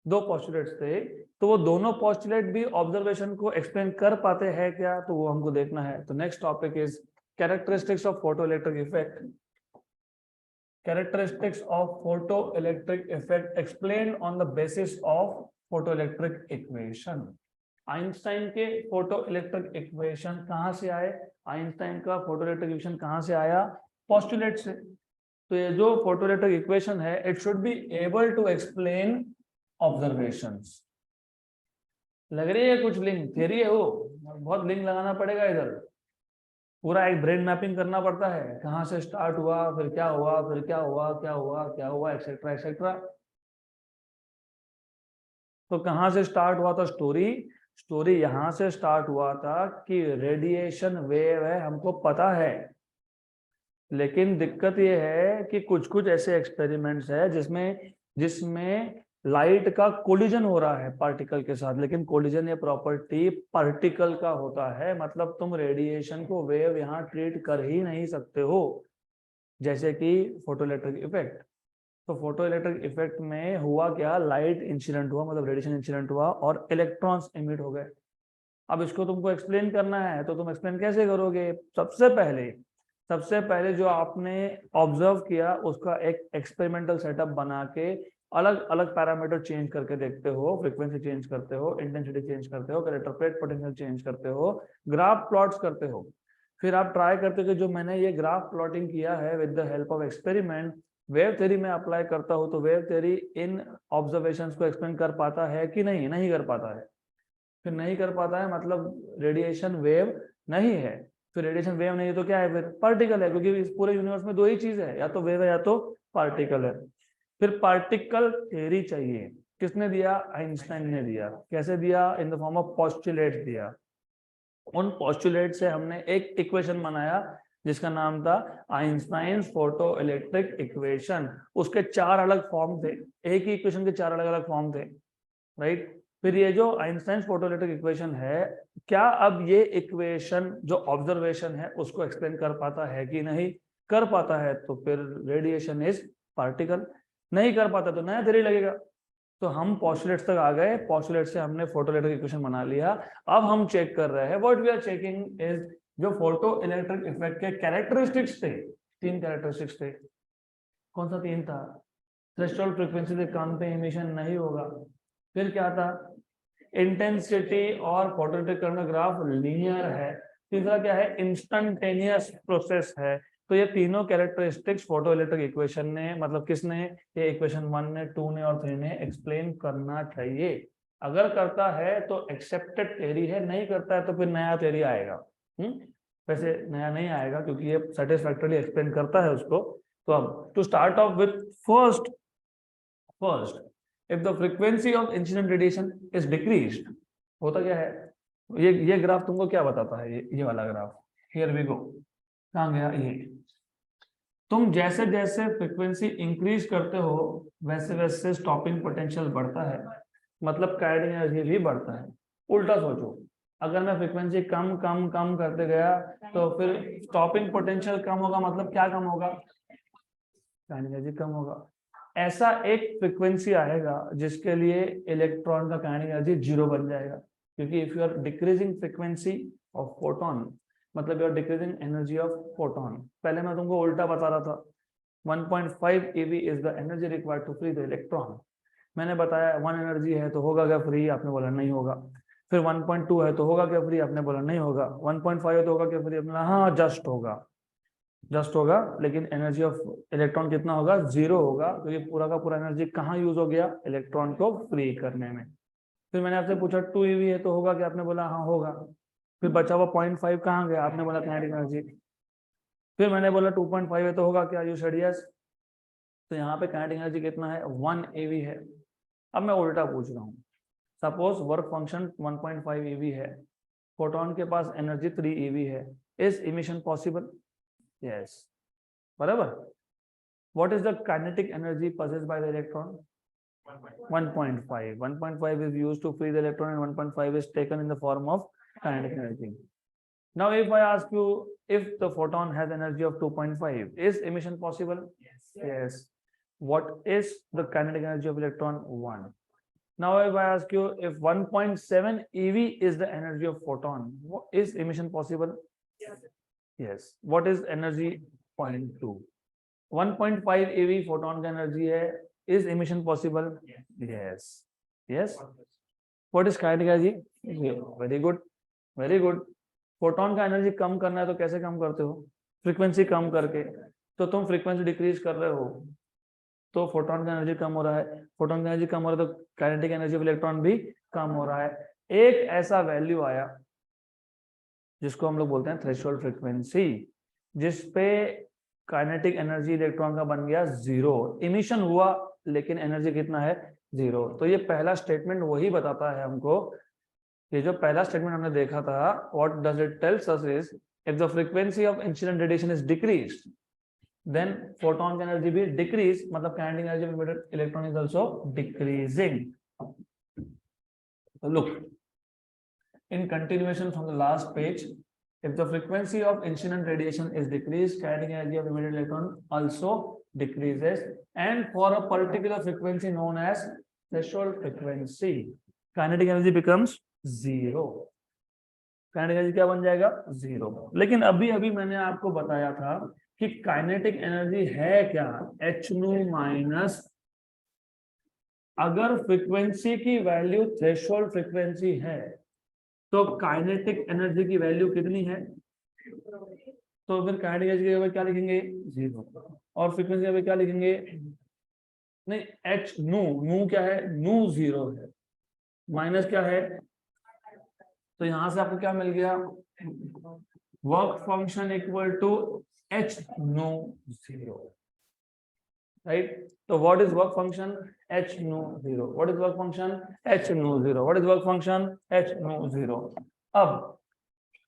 दो पोस्टुलेट्स थे, तो वो दोनों पोस्टुलेट भी ऑब्जर्वेशन को एक्सप्लेन कर पाते हैं क्या, तो वो हमको देखना है। तो next topic is characteristics of photoelectric effect. Characteristics of photoelectric effect explained on the basis of photoelectric equation. Einstein के फोटोइलेक्ट्रिक इक्वेशन कहां से आए, आइंस्टाइन का फोटोइलेक्ट्रिक इक्वेशन कहां से आया, पोस्टुलेट से। तो ये जो फोटोइलेक्ट्रिक इक्वेशन है, it should be able to explain observations. लग रही है कुछ लिंक, थियरी है वो, बहुत लिंक लगाना पड़ेगा इधर, पूरा एक ब्रेन मैपिंग करना पड़ता है, कहाँ से स्टार्ट हुआ, फिर क्या हुआ, फिर क्या हुआ, क्या हुआ, क्या हुआ, एक्सेट्रा एक्सेट्रा। तो कहाँ से स्टार्ट हुआ था स्टोरी? स्टोरी यहां से स्टार्ट हुआ था कि रेडिएशन वेव है, हमको पता है, लेकिन दिक्कत ये है कि कुछ कुछ ऐसे एक्सपेरिमेंट्स है जिसमें जिसमें लाइट का कोलिजन हो रहा है पार्टिकल के साथ, लेकिन कोलिजन ये प्रॉपर्टी पार्टिकल का होता है, मतलब तुम रेडिएशन को वेव यहाँ ट्रीट कर ही नहीं सकते हो। जैसे कि फोटोइलेक्ट्रिक इफेक्ट, तो फोटो इलेक्ट्रिक इफेक्ट में हुआ क्या, लाइट इंसिडेंट हुआ, मतलब रेडिएशन इंसिडेंट हुआ और इलेक्ट्रॉन्स इमिट हो गए। अब इसको तुमको एक्सप्लेन करना है तो तुम एक्सप्लेन कैसे करोगे? सबसे पहले जो आपने ऑब्जर्व किया उसका एक एक्सपेरिमेंटल सेटअप बना के अलग अलग पैरामीटर चेंज करके देखते हो, फ्रीक्वेंसी चेंज करते हो, इंटेंसिटी चेंज करते हो, कलेक्टर प्लेट पोटेंशियल चेंज करते हो, ग्राफ प्लॉट्स करते हो। फिर आप ट्राई करते हो कि जो मैंने ये ग्राफ प्लॉटिंग किया है with the help of experiment, wave theory में अप्लाई करता हूं तो वेव थ्योरी इन ऑब्जर्वेशंस को एक्सप्लेन कर पाता है कि नहीं? नहीं कर पाता है। फिर नहीं कर पाता है मतलब रेडिएशन वेव नहीं है। फिर रेडिएशन वेव नहीं है तो क्या है? फिर पार्टिकल है, क्योंकि इस पूरे यूनिवर्स में दो ही चीज है, या तो वेव है या तो पार्टिकल है। फिर पार्टिकल थ्योरी चाहिए, किसने दिया? आइंस्टाइन ने दिया। कैसे दिया? इन द फॉर्म ऑफ पोस्टुलेट दिया। उन पोस्टुलेट से हमने एक इक्वेशन बनाया जिसका नाम था आइंस्टाइन फोटो इलेक्ट्रिक इक्वेशन। उसके चार अलग फॉर्म थे, एक ही इक्वेशन के चार अलग अलग फॉर्म थे, राइट। फिर ये जो आइंस्टाइन फोटो इलेक्ट्रिक इक्वेशन है, क्या अब ये इक्वेशन जो ऑब्जर्वेशन है उसको एक्सप्लेन कर पाता है कि नहीं? कर पाता है तो फिर रेडिएशन इज पार्टिकल, नहीं कर पाता तो नया थ्योरी लगेगा। तो हम पोस्टुलेट्स तक आ गए, पोस्टुलेट से हमने फोटो इलेक्ट्रिक इक्वेशन बना लिया। अब हम चेक कर रहे हैं, what we are checking is जो फोटो इलेक्ट्रिक इफेक्ट के कैरेक्टरिस्टिक्स थे, तीन कैरेक्टरिस्टिक्स थे। कौन सा तीन था? थ्रेशोल्ड फ्रीक्वेंसी से कम पे इमिशन नहीं होगा। फिर क्या था? इंटेंसिटी और photo electric current graph linear है। तीसरा क्या है? इंस्टंटेनियस प्रोसेस है। तो ये तीनों कैरेक्टरिस्टिक्स फोटो इलेक्ट्रिक इक्वेशन ने, मतलब किसने? ये इक्वेशन 1 ने, 2 ने और 3 ने एक्सप्लेन करना चाहिए। अगर करता है तो एक्सेप्टेड थ्योरी है, नहीं करता है तो फिर नया थ्योरी आएगा। वैसे नया नहीं आएगा क्योंकि ये सेटिस्फैक्टरली एक्सप्लेन करता है उसको। तो अब to start off with first if the frequency of incident radiation is decreased, होता क्या है? ये ग्राफ तुमको क्या बताता है? ये वाला ग्राफ, हियर वी गो। कहाँ गया ये? तुम जैसे जैसे फ्रीक्वेंसी इंक्रीज करते हो वैसे वैसे स्टॉपिंग पोटेंशियल बढ़ता है, मतलब काइनेटिक एनर्जी भी बढ़ता है। उल्टा सोचो, अगर मैं फ्रीक्वेंसी कम कम कम करते गया तो फिर स्टॉपिंग पोटेंशियल कम होगा, मतलब क्या कम होगा? काइनेटिक एनर्जी कम होगा। ऐसा एक फ्रीक्वेंसी आएगा जिसके लिए इलेक्ट्रॉन का काइनेटिक एनर्जी जीरो बन जाएगा, क्योंकि if you are decreasing frequency of photon मतलब you are decreasing energy of photon. पहले मैं तुमको उल्टा बता रहा था, 1.5 eV is the energy required to free the electron. मैंने बताया 1 एनर्जी है तो होगा क्या फ्री? आपने बोला नहीं होगा। फिर 1.2 है तो होगा क्या फ्री? आपने बोला नहीं होगा। 1.5 है तो होगा क्या फ्री? आपने बोला हाँ जस्ट होगा, लेकिन एनर्जी ऑफ इलेक्ट्रॉन कितना होगा? जीरो होगा, क्योंकि पूरा का पूरा एनर्जी कहाँ यूज हो गया? इलेक्ट्रॉन को फ्री करने में। फिर मैंने आपसे पूछा 2 eV है तो होगा क्या? आपने बोला हाँ होगा। फिर बचा हुआ 0.5 कहाँ गया? आपने बोला काइनेटिक एनर्जी। फिर मैंने बोला 2.5 है तो होगा क्या? You said yes. तो यहाँ पे काइनेटिक एनर्जी कितना है? 1 eV है। अब मैं उल्टा पूछ रहा हूँ, सपोज वर्क फंक्शन 1.5 eV है, फोटोन के पास एनर्जी 3 eV है, इज इमिशन पॉसिबल? यस, बराबर। What is the kinetic energy possessed by the electron? 1.5. 1.5 is used to free the electron and 1.5 is taken in the form of kinetic energy. Now if I ask you if the photon has energy of 2.5, is emission possible? Yes. What is the kinetic energy of electron? 1. Now if I ask you if 1.7 eV is the energy of photon, is emission possible? Yes. What is energy? 0.2. 1.5 eV photon का energy है, is emission possible? Yes yes. What is kinetic energy? Very good very good. Photon का energy कम करना है तो कैसे कम करते हो? Frequency कम करके। तो तुम फ्रीक्वेंसी डिक्रीज कर रहे हो, तो फोटोन का एनर्जी कम हो रहा है, फोटोन का एनर्जी कम हो रहा है तो काइनेटिक एनर्जी ऑफ इलेक्ट्रॉन भी कम हो रहा है। एक ऐसा वैल्यू आया जिसको हम लोग बोलते हैं थ्रेशोल्ड फ्रीक्वेंसी, जिसपे काइनेटिक एनर्जी इलेक्ट्रॉन का बन गया 0, इमिशन हुआ लेकिन एनर्जी कितना है 0। तो ये पहला स्टेटमेंट वही बताता है हमको, ये जो पहला स्टेटमेंट हमने देखा था, what does it tells us is if the frequency of incident radiation is decreased then photon की एनर्जी भी डिक्रीज, मतलब kinetic energy of emitted electron is also decreasing. Look in continuation from the last page, if the frequency of incident radiation is decreased, kinetic energy of emitted electron also decreases, and for a particular frequency known as threshold frequency, kinetic energy becomes 0। Kinetic energy क्या बन जाएगा 0। लेकिन अभी अभी मैंने आपको बताया था कि काइनेटिक एनर्जी है क्या, h nu माइनस, अगर फ्रीक्वेंसी की वैल्यू थ्रेशोल्ड फ्रीक्वेंसी है तो काइनेटिक एनर्जी की वैल्यू कितनी है, तो फिर काइनेटिक एनर्जी के ऊपर क्या लिखेंगे 0, और फ्रीक्वेंसी के ऊपर क्या लिखेंगे, नहीं एच नू, नू क्या है, नू 0 है, माइनस क्या है, तो यहां से आपको क्या मिल गया, work function equal to h nu 0, right. तो what is work function h nu 0, what is work function h nu 0, what is work function h nu 0। अब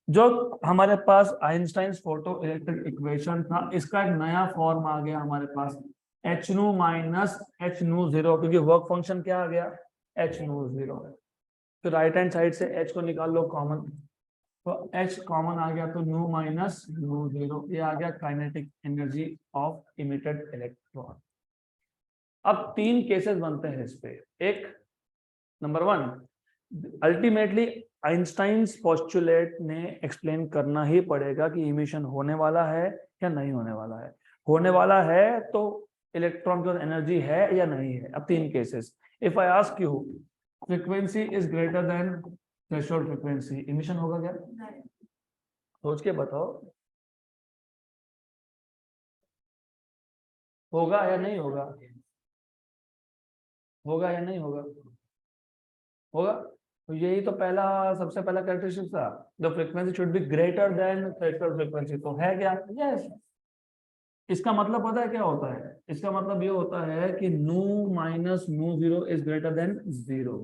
जो हमारे पास आइंस्टाइन फोटो इलेक्ट्रिक इक्वेशन था, इसका एक नया फॉर्म आ गया हमारे पास, h nu minus h nu 0, क्योंकि वर्क फंक्शन क्या आ गया h nu 0। तो राइट हैंड साइड से h को निकाल लो कॉमन, तो h कॉमन आ गया, तो nu माइनस nu 0, ये आ गया kinetic energy of emitted electron. अब 3 केसेस बनते हैं इस पे। एक, नंबर 1, अल्टीमेटली आइंस्टाइन्स पोस्टुलेट ने एक्सप्लेन करना ही पड़ेगा कि इमिशन होने वाला है या नहीं होने वाला है। होने वाला है तो इलेक्ट्रॉन की एनर्जी है या नहीं है। अब 3 cases, if I ask you frequency is greater than threshold frequency, emission होगा क्या? सोच के बताओ, होगा या नहीं होगा, होगा या नहीं होगा, होगा। तो यही तो पहला, सबसे पहला कैरेक्टरिस्टिक था, the frequency should be greater than threshold frequency, तो है क्या, यस। इसका मतलब पता है क्या होता है, इसका मतलब ये होता है कि नू माइनस नू 0 is greater than 0।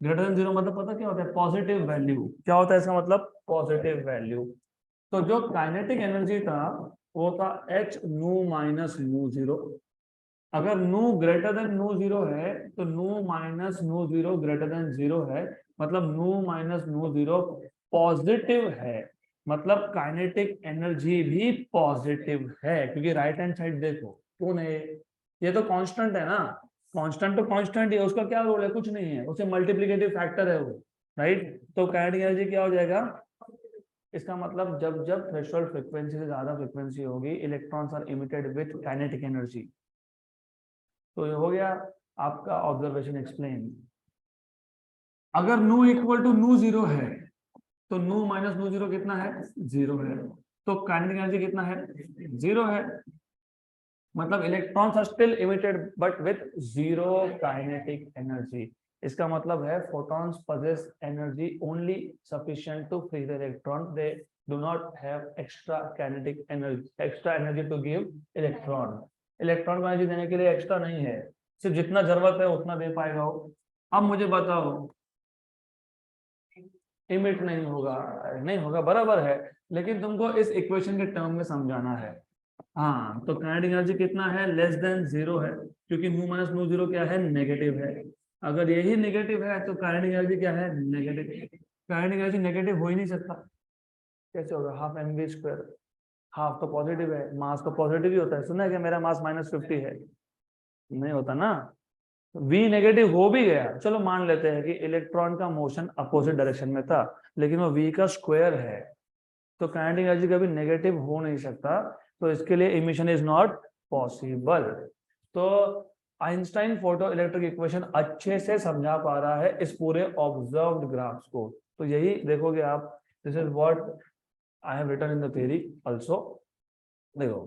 Greater than 0 मतलब पता क्या होता है, पॉजिटिव वैल्यू। क्या होता है इसका मतलब, पॉजिटिव वैल्यू। तो जो काइनेटिक एनर्जी था वो था h नू माइनस नू 0। अगर नू ग्रेटर देन नू 0 है तो नू माइनस नू 0 ग्रेटर देन 0 है, मतलब नू माइनस नू 0 पॉजिटिव है, मतलब काइनेटिक एनर्जी भी पॉजिटिव है। क्योंकि राइट हैंड साइड देखो, क्यों नहीं, ये तो कांस्टेंट है ना, कांस्टेंट तो कांस्टेंट ही है, उसका क्या रोल है, कुछ नहीं है, उसे मल्टीप्लिकेटिव फैक्टर है वो, राइट। तो काइनेटिक एनर्जी क्या हो जाएगा, इसका मतलब जब जब थ्रेशोल्ड फ्रीक्वेंसी से ज्यादा फ्रीक्वेंसी होगी, electrons are emitted with kinetic energy. तो ये हो गया आपका ऑब्जर्वेशन एक्सप्लेन। अगर नू इक्वल टू नू 0 है तो नू माइनस नू 0 कितना है, 0 है, तो काइनेटिक एनर्जी कितना है, 0 है, मतलब electrons are still emitted but with 0 kinetic energy. इसका मतलब है photons possess energy only sufficient to free the electron, they do not have extra kinetic energy, extra energy to give electron। Electron को energy देने के लिए extra नहीं है, सिर्फ जितना जरूरत है उतना दे पाएगा वो। अब मुझे बताओ, इमिट नहीं होगा, नहीं होगा बराबर है, लेकिन तुमको इस इक्वेशन के टर्म में समझाना है। हाँ, तो काइनेटिक एनर्जी कितना है, लेस देन 0 है, क्योंकि नू माइनस नू 0 क्या है, नेगेटिव है। अगर यही नेगेटिव है तो काइनेटिक एनर्जी क्या है, नेगेटिव। काइनेटिक एनर्जी नेगेटिव हो ही नहीं सकता, कैसे होगा, half m v square, half तो पॉजिटिव है, मास तो पॉजिटिव ही होता है, सुना है कि मेरा मास -50 है, नहीं होता ना। वी नेगेटिव हो भी गया, चलो मान लेते हैं कि इलेक्ट्रॉन का मोशन अपोजिट डायरेक्शन में था, लेकिन वो वी का स्क्वायर है, तो काइनेटिक एनर्जी कभी नेगेटिव हो नहीं सकता, तो इसके लिए इमिशन इज नॉट पॉसिबल। तो आइंस्टाइन फोटो इलेक्ट्रिक इक्वेशन अच्छे से समझा पा रहा है इस पूरे ऑब्जर्व्ड ग्राफ्स को। तो यही देखोगे आप, this is what I have written in the theory also. देखो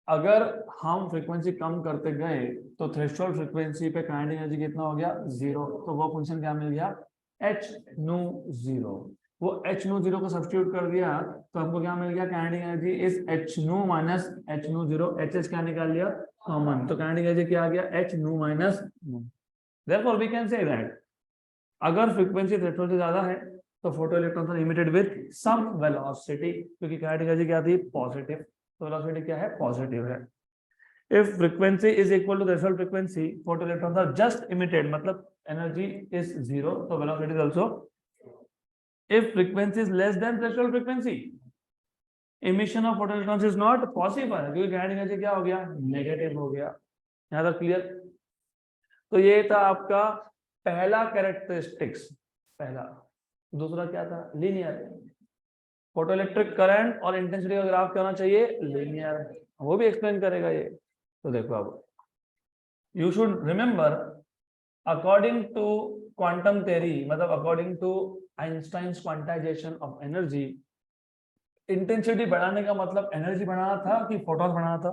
अगर हम फ्रीक्वेंसी कम करते गए तो थ्रेशोल्ड फ्रीक्वेंसी पे काइनेटिक एनर्जी कितना हो गया 0, तो वो फंक्शन क्या मिल गया एच न्यू 0। वो एच न्यू 0 को सब्स्टिट्यूट कर दिया तो हमको क्या मिल गया kinetic energy is H nu minus H new 0। H H क्या निकाल लिया कॉमन, तो काइनेटिक एनर्जी क्या आ गया h nu minus nu. Therefore we can say that अगर फ्रीक्वेंसी थ्रेशोल्ड से ज्यादा है तो photo electrons are emitted with some velocity, क्योंकि काइनेटिक एनर्जी क्या थी पॉजिटिव, तो वेलोसिटी क्या है पॉजिटिव है। If frequency is equal to threshold frequency, photoelectrons are just emitted, मतलब energy is zero, so velocity is also. If frequency is less than threshold frequency, emission of photoelectrons is not possible, क्योंकि kinetic energy क्या हो गया negative हो गया। यहाँ तक clear? तो ये था आपका पहला कैरेक्टरिस्टिक्स, पहला। दूसरा क्या था लीनियर। फोटोइलेक्ट्रिक करंट और इंटेंसिटी का ग्राफ क्या होना चाहिए लीनियर, वो भी एक्सप्लेन करेगा ये। तो देखो अब you should remember according to quantum theory, मतलब according to Einstein's quantization of energy, intensity बढ़ाने का मतलब एनर्जी बढ़ाना था कि फोटॉन बढ़ाना था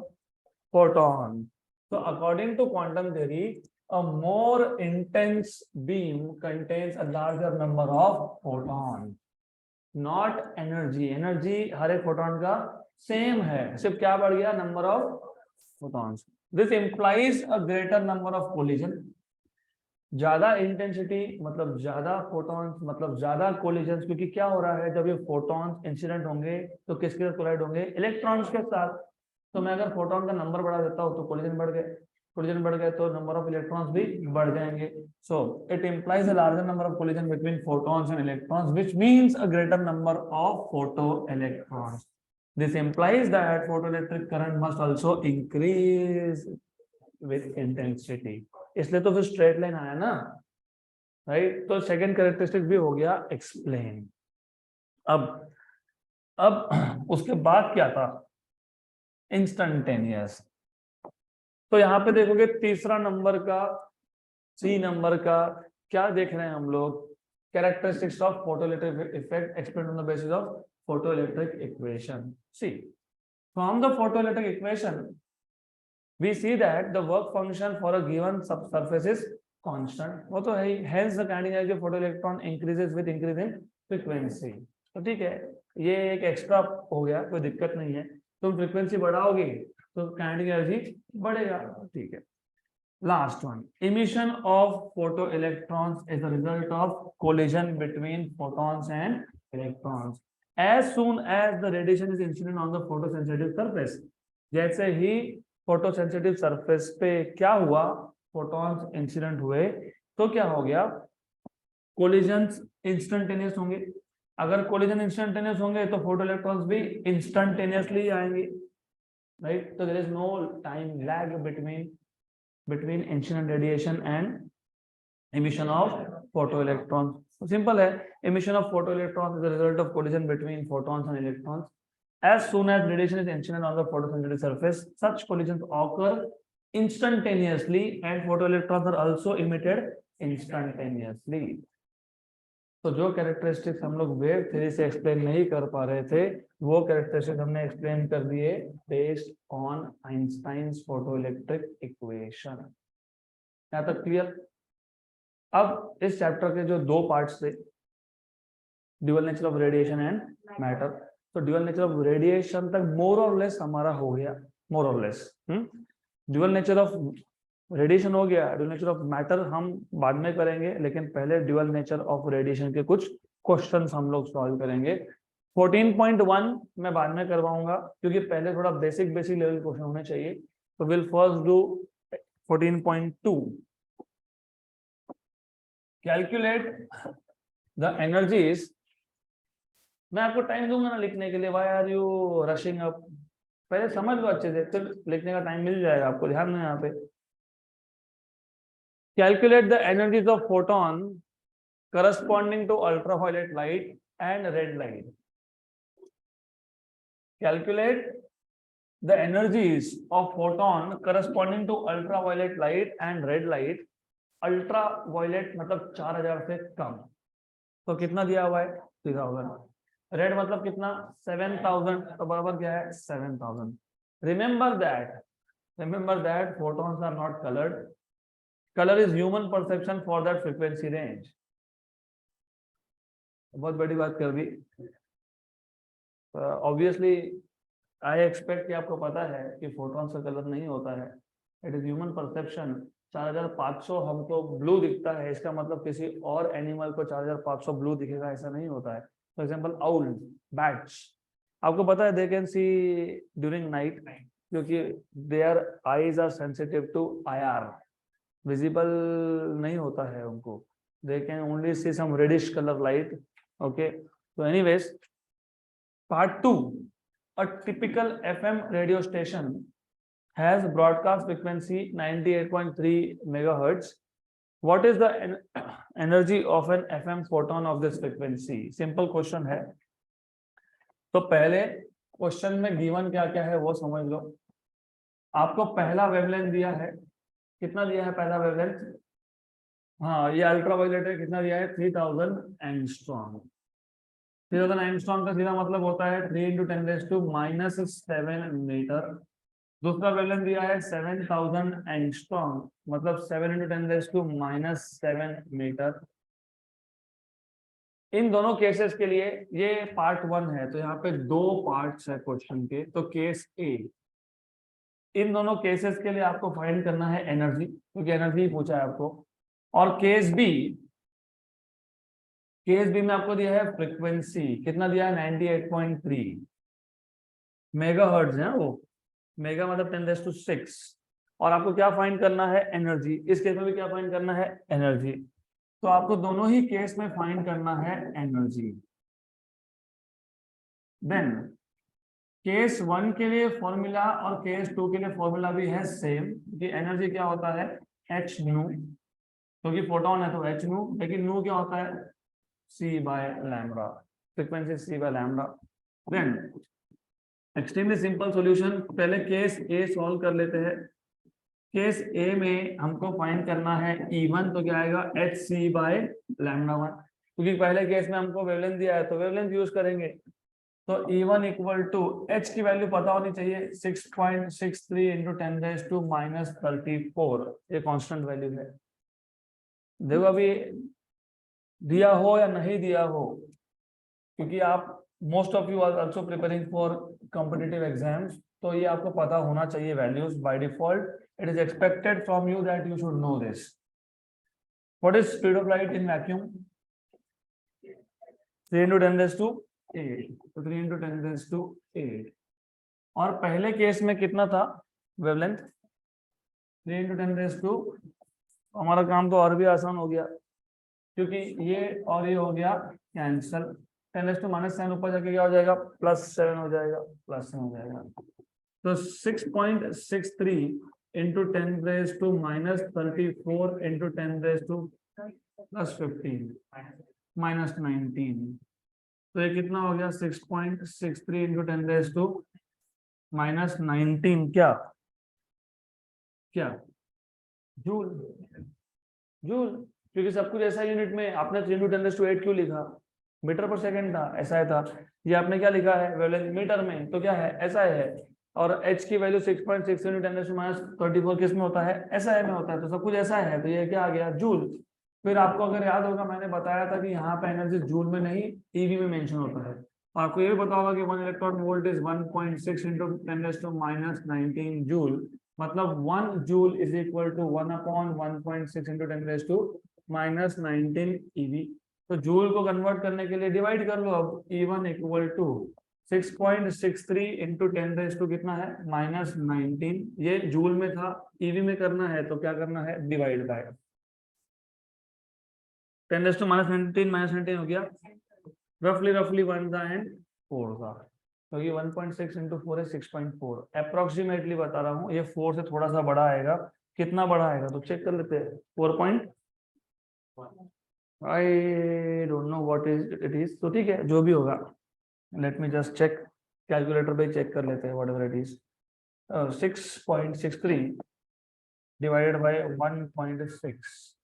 फोटॉन। तो according to quantum theory a more intense beam contains a larger number of photon, not energy। Energy हर एक फोटोन का सेम है, सिर्फ क्या बढ़ गया number of photons। This implies a greater number of collision। ज्यादा इंटेंसिटी मतलब ज्यादा फोटॉन्स मतलब ज्यादा कोलिजन, क्योंकि क्या हो रहा है जब ये फोटॉन्स इंसिडेंट होंगे तो किसके साथ कोलाइड होंगे इलेक्ट्रॉन्स के साथ। तो मैं अगर फोटॉन का नंबर बढ़ा देता हूँ तो कोलिजन बढ़ गए, कोलिजन बढ़ गए तो नंबर ऑफ इलेक्ट्रॉन्स भी बढ़ जाएंगे। So it implies a larger number of collision between photons and electrons which means a greater number of photo electrons. This implies that photoelectric current must also increase with intensity। इसलिए तो फिर straight line आया ना, right. तो second characteristic भी हो गया explain. अब उसके बाद क्या था इंस्टंटेनियस। तो यहाँ पे देखोगे तीसरा नंबर का सी नंबर का क्या देख रहे हैं हम लोग characteristics of photoelectric effect explain on the basis of photoelectric equation. See from the photoelectric equation we see that the work function for a given subsurface is constant। वो तो है ही, hence the kinetic energy of photoelectron increases with increase in frequency। तो ठीक है, ये एक extra हो गया, कोई दिक्कत नहीं है। तुम फ्रीक्वेंसी बढ़ाओगे तो काइनेटिक एनर्जी बढ़ेगा, ठीक है। Last one, emission of photoelectrons is a result of collision between photons and electrons as soon as the radiation is incident on the photosensitive surface। जैसे ही फोटोसेंसिटिव सरफेस पे क्या हुआ फोटॉन्स इंसिडेंट हुए तो क्या हो गया कोलिजन्स इंस्टेंटेनियस होंगे। अगर कोलिजन इंस्टेंटेनियस होंगे तो फोटो इलेक्ट्रॉन्स भी इंस्टेंटेनियसली आएंगे, राइट। तो there is no time lag between incident radiation and emission of photoelectrons। तो सिंपल है, emission of photoelectrons is the result of collision between photons and electrons as soon as radiation is incident on the photosensitive surface। Such collisions occur instantaneously and photoelectrons are also emitted instantaneously। तो जो characteristics हम लोग wave theory से explain नहीं कर पा रहे थे वो कैरेक्टरिस्टिक्स हमने एक्सप्लेन कर दिए based on Einstein's photoelectric equation. यहाँ तक क्लियर? अब इस चैप्टर के जो दो पार्ट्स थे dual nature of radiation and matter, तो ड्यूअल नेचर ऑफ रेडिएशन तक मोर और लेस हमारा हो गया, मोर और less. Dual nature of radiation हो गया, ड्यूअल नेचर ऑफ मैटर हम बाद में करेंगे, लेकिन पहले ड्यूअल नेचर ऑफ रेडिएशन के कुछ क्वेश्चंस हम लोग सॉल्व करेंगे। 14.1 मैं बाद में करवाऊंगा क्योंकि पहले थोड़ा बेसिक लेवल क्वेश्चन होने चाहिए। तो will first do 14.2। Calculate the energies. मैं आपको टाइम दूंगा ना लिखने के लिए, why are you rushing up? पहले समझ लो अच्छे से, फिर लिखने का टाइम मिल जाएगा आपको, ध्यान देना यहाँ पे। Calculate the energies of photon corresponding to ultraviolet light and red light. Calculate the energies of photon corresponding to ultraviolet light and red light. Ultraviolet मतलब 4000 से कम, तो कितना दिया हुआ है 3000। रेड मतलब कितना 7000, तो बराबर क्या है 7000। Remember that photons are not colored. Color is human perception for that frequency range. बहुत बड़ी बात कर दी. Obviously, I expect कि आपको पता है कि photons का कलर नहीं होता है. It is human perception. 4500 हमको ब्लू दिखता है, इसका मतलब किसी और एनिमल को 4500 ब्लू दिखेगा ऐसा नहीं होता है. फॉर एग्जाम्पल आउल, बैट्स, आपको पता है they can see during night क्योंकि their eyes are sensitive to IR, visible नहीं होता है उनको, they can only see some reddish colour light. Okay, तो anyways, part 2, a typical FM radio station has broadcast frequency 98.3 megahertz. What is the energy of an FM photon of this frequency? Simple question है. तो पहले question में given क्या क्या है वो समझ लो. आपको पहला वेवलेंथ दिया है, कितना दिया है पहला वेवलेंथ? हाँ, ये अल्ट्रावायलेट है, कितना दिया है? 3000 एंगस्ट्रॉम. 3000 एंगस्ट्रॉम का सीधा मतलब होता है 3 × 10⁻⁷ मीटर. दूसरा वेवलेंथ दिया है 7000 एंगस्ट्रॉम, मतलब 7 × 10⁻⁷ मीटर. इन दोनों केसेस के लिए ये पार्ट 1 है, तो यहाँ पे 2 पार्ट्स है क्वेश्चन के. तो केस ए, इन दोनों केसेस के लिए आपको फाइंड करना है एनर्जी, क्योंकि एनर्जी पूछा है आपको. और केस बी में आपको दिया है फ्रीक्वेंसी, कितना दिया है? 98.3 मेगाहर्ट्ज है वो. मेगा मतलब 10⁻⁶. और आपको क्या फाइंड करना है? एनर्जी. इस केस में भी क्या फाइंड करना है? एनर्जी. तो आपको दोनों ही केस में फाइंड करना है एनर्जी. देन केस 1 के लिए फॉर्मूला और केस 2 के लिए फॉर्मूला भी है सेम, कि एनर्जी क्या होता है? h न्यू, क्योंकि फोटोन है तो h न्यू, लेकिन न्यू क्या होता है? c/λ, frequency c/λ. Then extremely simple solution, पहले केस ए सॉल्व कर लेते हैं. केस ए में हमको फाइंड करना है E1, तो क्या आएगा? hc/λ1, क्योंकि पहले केस में हमको वेवलेंथ दिया है तो वेवलेंथ यूज करेंगे. तो E1 इक्वल टू, h की वैल्यू पता होनी चाहिए, 6.63 × 10⁻⁻34. ये कांस्टेंट वैल्यू है. देखो अभी दिया हो या नहीं दिया हो, क्योंकि आप most of you are also preparing for competitive exams, तो ये आपको पता होना चाहिए values by default. It is expected from you that you should know this. What is speed of light in vacuum? 3 × 10⁻⁸. तो 3 × 10⁸. और पहले केस में कितना था वेवलेंथ? 3 × 10⁻². हमारा काम तो और भी आसान हो गया, क्योंकि ये और ये हो गया कैंसल. 10⁻⁻7 ऊपर जाके क्या हो जाएगा? +7 हो जाएगा, +7 हो जाएगा. तो 6.63 × 10⁻⁻34 × 10⁻+15 -19. तो ये कितना हो गया? 6.63 × 10⁻⁻19. क्या जूल. क्योंकि सब कुछ ऐसा यूनिट में. आपने 3 × 10⁸ क्यों लिखा? मीटर पर सेकंड था, ऐसा था. ये आपने क्या लिखा है? वेवलेंथ मीटर में, तो क्या है? ऐसा है. और h की वैल्यू 6.63 × 10⁻34 किस में होता है? SI में होता है. तो सब कुछ ऐसा है, तो ये क्या आ गया? जूल. फिर आपको अगर याद होगा, मैंने बताया था कि यहाँ पे एनर्जी जूल में नहीं EV में मेंशन होता है. और आपको ये भी पता होगा कि 1 इलेक्ट्रॉन वोल्ट इज 1.6 × 10⁻⁻19 जूल. मतलब 1 joule is equal to 1/1.6 × 10⁻⁻19 EV. तो जूल को कन्वर्ट करने के लिए डिवाइड कर लो. अब E1 इक्वल टू 6.63 × 10⁻⁻, कितना है? -19. ये जूल में था, EV में करना है तो क्या करना है? डिवाइड बाय 10⁻⁻19 -19 हो गया. रफली 1 था एंड 4 था, क्योंकि 1.6 × 4 है 6.4. अप्रोक्सीमेटली बता रहा हूँ, ये 4 से थोड़ा सा बड़ा आएगा. कितना बड़ा आएगा तो चेक कर लेते हैं. 4. I don't know what it is. तो ठीक है, जो भी होगा, let me just check. Calculator पे चेक कर लेते हैं. Whatever it is, 6.63 divided by 1.6,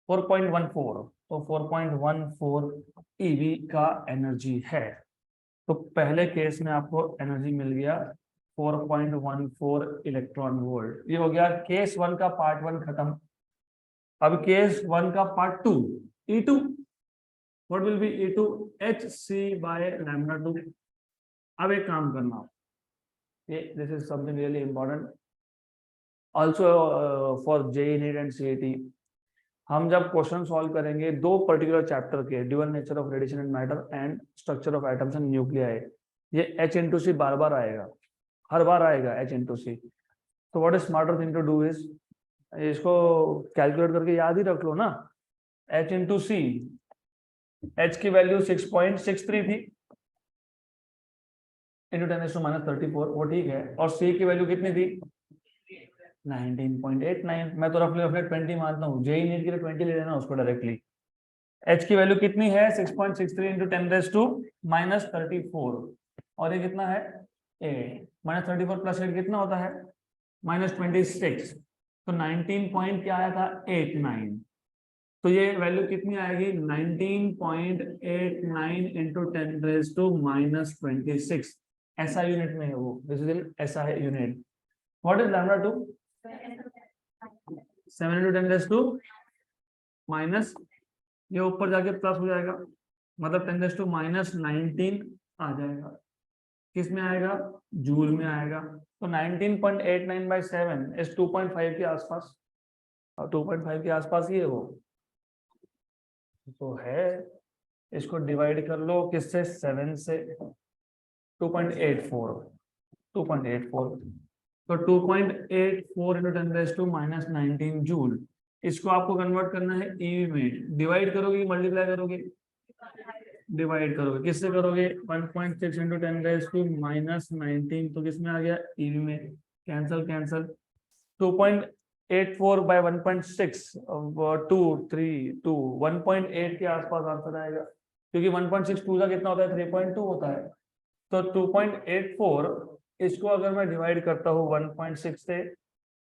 4.14. तो 4.14 EV का एनर्जी है. तो पहले केस में आपको एनर्जी मिल गया 4.14 इलेक्ट्रॉन वोल्ट। ये हो गया केस 1 का पार्ट 1 खत्म। अब केस 1 का part 2, E2, what will be E2? hc/λ2। अब एक काम करना, ये this is something really important also for JEE neat and CET। हम जब क्वेश्चन सॉल्व करेंगे दो पर्टिकुलर चैप्टर के, dual nature of radiation and matter and structure of atoms and nuclei, ये H/C बार बार आएगा, हर बार आएगा H/C। तो what is smarter thing to do is, इसको कैलकुलेट करके याद ही रख लो ना। H/C, H की वैल्यू 6.63 थी इंटू 10⁻34, वो ठीक है, और C की वैल्यू कितनी थी? 19.89। मैं तो रफली 20 मानता हूँ, JEE नीट के लिए 20 ले लेना उसको डायरेक्टली। H की वैल्यू कितनी है? 6.63 इंटू 10⁻34, और ये कितना है? 8। -34 + 8 कितना होता है? -26। तो 19 पॉइंट क्या आया था? 89। तो ये वैल्यू कितनी आएगी? 19.89 इंटू 10⁻26। ऐसा यूनिट में है वो, दिस इज ऐसा है यूनिट। What is λ2? 7 इंटू 10⁻, ये ऊपर जाके प्लस हो जाएगा, मतलब 10⁻19 आ जाएगा। किस में आएगा? जूल में आएगा। तो 19.89/7 इस 2.5 के आसपास, और 2.5 के आसपास ये हो तो है। इसको डिवाइड कर लो किससे? 7 से। 2.84, 2.84, तो 2.84 इंटू 10⁻19 जूल। इसको आपको कन्वर्ट करना है ईवी में। डिवाइड करोगे, मल्टीप्लाई करोगे? डिवाइड करोगे। किससे करोगे? 1.6 इंटू 10⁻19, तो किसमें आ गया? ईवी में। Cancel cancel. 2.84/1.6, 232, 1.8 के आसपास आंसर आएगा, क्योंकि 1.6 2 का कितना होता है? 3.2 होता है। तो 2.84, इसको अगर मैं डिवाइड करता हूँ 1.6 से,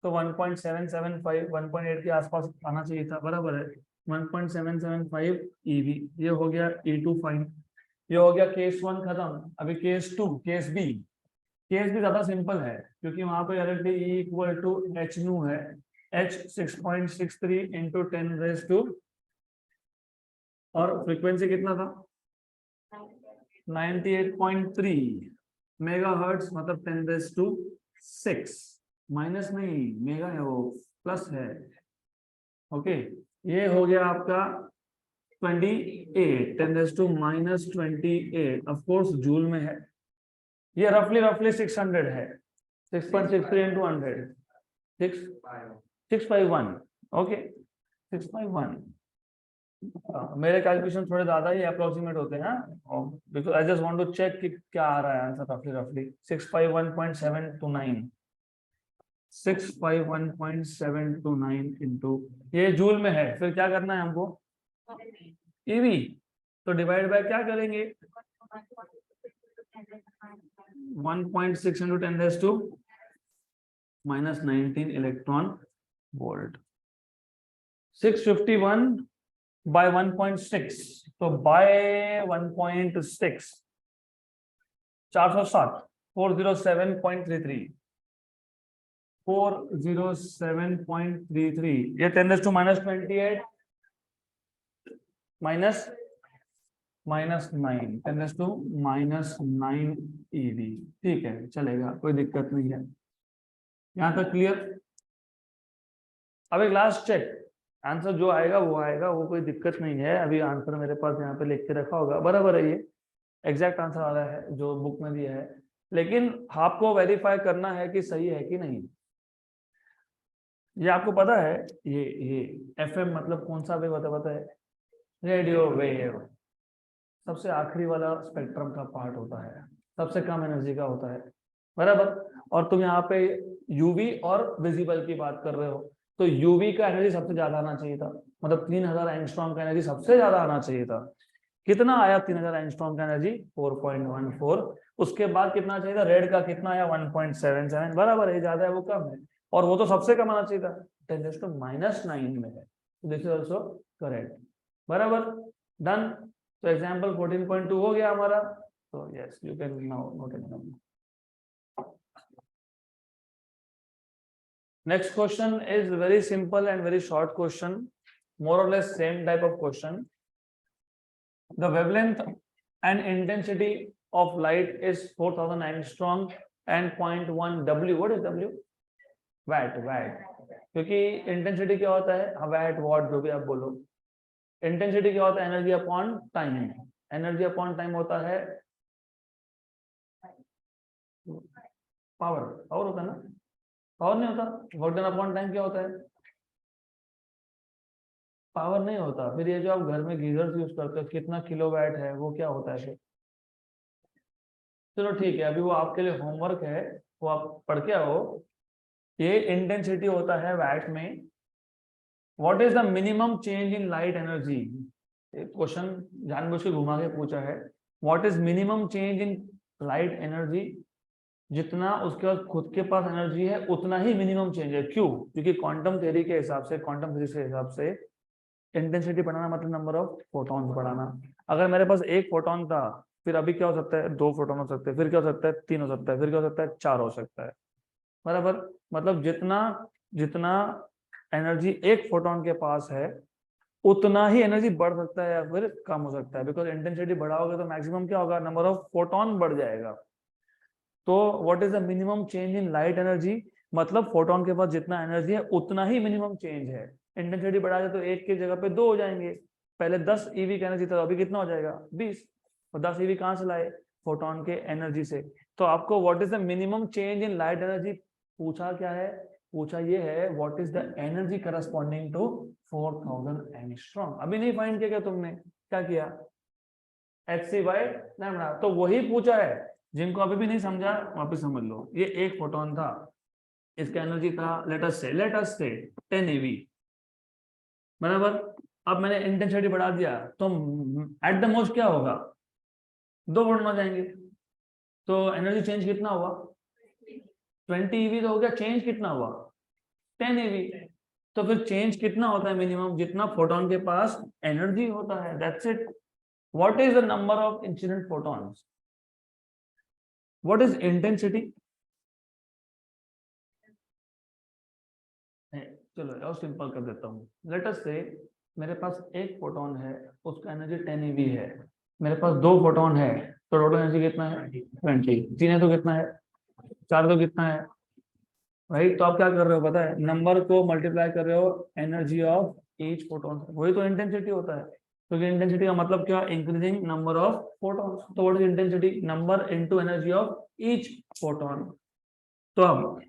तो 1.775, 1.8 के आसपास आना चाहिए था, बराबर है। 1.775 EV, ये हो गया E2 फाइन। ये हो गया केस 1 खत्म। अभी केस 2, केस बी। केस भी ज्यादा सिंपल है, क्योंकि वहां पे डायरेक्टली E = H न्यू है। H 6.63 इंटू 10⁻, और फ्रीक्वेंसी कितना था? 98.3 मेगाहर्ट्ज, मतलब 10⁻6। माइनस नहीं, मेगा है वो, प्लस है। ओके, ये हो गया आपका 28, 10⁻28, ऑफ कोर्स जूल में है। ये रफली 600 है। 6.63 इंटू 100, 651। ओके, 651। मेरे कैलकुलेशन थोड़े ज्यादा ही अप्रोक्सीमेट होते हैं, because I just want to check कि क्या आ रहा है आंसर। रफली 651.729, 651.729 इंटू, ये जूल में है। फिर क्या करना है हमको? ईवी। तो डिवाइड बाय क्या करेंगे? 1.6 इंटू 10⁻19 इलेक्ट्रॉन वोल्ट। 651/1.6, तो बाय 1.6, 407, 407.33, 407.33। ये 10⁻28 माइनस -9, 10⁻9 EV। ठीक है, चलेगा, कोई दिक्कत नहीं है। यहां तक क्लियर? अब एक लास्ट चेक, आंसर जो आएगा वो आएगा, वो कोई दिक्कत नहीं है। अभी आंसर मेरे पास यहाँ पे लिख के रखा होगा, बराबर है, ये एग्जैक्ट आंसर आ रहा है जो बुक में दिया है, लेकिन आपको वेरीफाई करना है कि सही है कि नहीं। ये आपको पता है, ये FM मतलब कौन सा वेव होता है? पता है? रेडियो वेव सबसे आखिरी वाला स्पेक्ट्रम का पार्ट होता है, सबसे कम एनर्जी का होता है, बराबर। और तुम यहाँ पे यूवी और विजिबल की बात कर रहे हो, तो यूवी का एनर्जी सबसे ज्यादा आना चाहिए था, मतलब 3000 एंगस्ट्रॉम का एनर्जी सबसे ज्यादा आना चाहिए था। कितना आया 3000 एंगस्ट्रॉम का एनर्जी? 4.14। उसके बाद कितना चाहिए था? रेड का कितना आया? 1.77, बराबर है, ज्यादा है वो कम है, और वो तो सबसे कम आना चाहिए था, 10⁻⁹ में है। दिस इज ऑल्सो करेक्ट, बराबर, डन। तो एग्जाम्पल 14.2 हो गया हमारा। तो yes, you can now note it down. Next question is very simple and very short question, more or less same type of question. The wavelength and intensity of light is 4000 angstrom and 0.1 W. What is W? Watt. क्योंकि intensity क्या होता है, VAT what जो भी आप बोलो, intensity क्या होता है, energy upon time. Energy upon time होता है पावर होता है ना, पावर नहीं होता। वोल्टेज अपॉन टाइम क्या होता है, पावर नहीं होता। फिर ये जो आप घर में गीजर्स यूज करते हो, कितना किलोवाट है, वो क्या होता है। चलो ठीक है, अभी वो आपके लिए होमवर्क है, वो आप पढ़ के आओ। ये इंटेंसिटी होता है वैट में। What is the minimum change in light energy, question जानबूझ के घुमा के पूछा है। What is minimum change in light energy, जितना उसके पास खुद के पास एनर्जी है उतना ही मिनिमम चेंज है। क्यों? क्योंकि क्वांटम थ्योरी के हिसाब से, क्वांटम फिजिक्स के हिसाब से इंटेंसिटी बढ़ाना मतलब नंबर ऑफ फोटॉन्स बढ़ाना। अगर मेरे पास एक फोटोन था, फिर अभी क्या हो सकता है, 2 फोटोन हो सकते हैं, फिर क्या हो सकता है, 3 हो सकता है, फिर क्या हो सकता है, 4 हो सकता है। बराबर, मतलब जितना जितना एनर्जी एक फोटोन के पास है उतना ही एनर्जी बढ़ सकता है या फिर कम हो सकता है। बिकॉज इंटेंसिटी बढ़ाओगे तो मैक्सिमम क्या होगा, नंबर ऑफ फोटोन बढ़ जाएगा। तो what is the minimum change in light energy, मतलब फोटोन के पास जितना एनर्जी है उतना ही मिनिमम चेंज है। इंटेंसिटी बढ़ा दे तो एक की जगह पे 2 हो जाएंगे। पहले 10 ईवी का एनर्जी था, अभी कितना हो जाएगा, 20। और 10 ईवी कहाँ से लाए, फोटोन के एनर्जी से। तो आपको what is the minimum change in light energy पूछा क्या है, पूछा ये है what is the energy corresponding to 4000 angstrom. अभी नहीं फाइंड किया क्या तुमने, क्या किया, hc/λ। तो वही पूछा है, जिनको अभी भी नहीं समझा वापस समझ लो। ये एक फोटोन था, इसका एनर्जी था लेट अस से 10 eV, बराबर। अब मैंने इंटेंसिटी बढ़ा दिया तो एट द मोस्ट क्या होगा, 2 फोटोन हो जाएंगे। तो एनर्जी चेंज कितना हुआ, 20 eV तो हो गया, चेंज कितना हुआ 10 eV। तो फिर चेंज कितना होता है मिनिमम, जितना फोटोन के पास एनर्जी होता है, that's it. What is the number of incident photons, what is intensity. चलो और सिंपल कर देता हूँ। लेट अस से मेरे पास एक फोटोन है, उसका एनर्जी 10 eV है। मेरे पास 2 फोटोन है, तो टोटल एनर्जी कितना है 20। 3 है तो कितना है, 4 तो कितना है, राइट। तो आप क्या कर रहे हो पता है, नंबर को मल्टीप्लाई कर रहे हो एनर्जी ऑफ ईच फोटोन, वही तो इंटेंसिटी होता है। क्योंकि इंटेंसिटी का मतलब क्या, इंक्रीजिंग नंबर ऑफ फोटॉन्स। तो what is intensity, number into energy of each photon. तो अब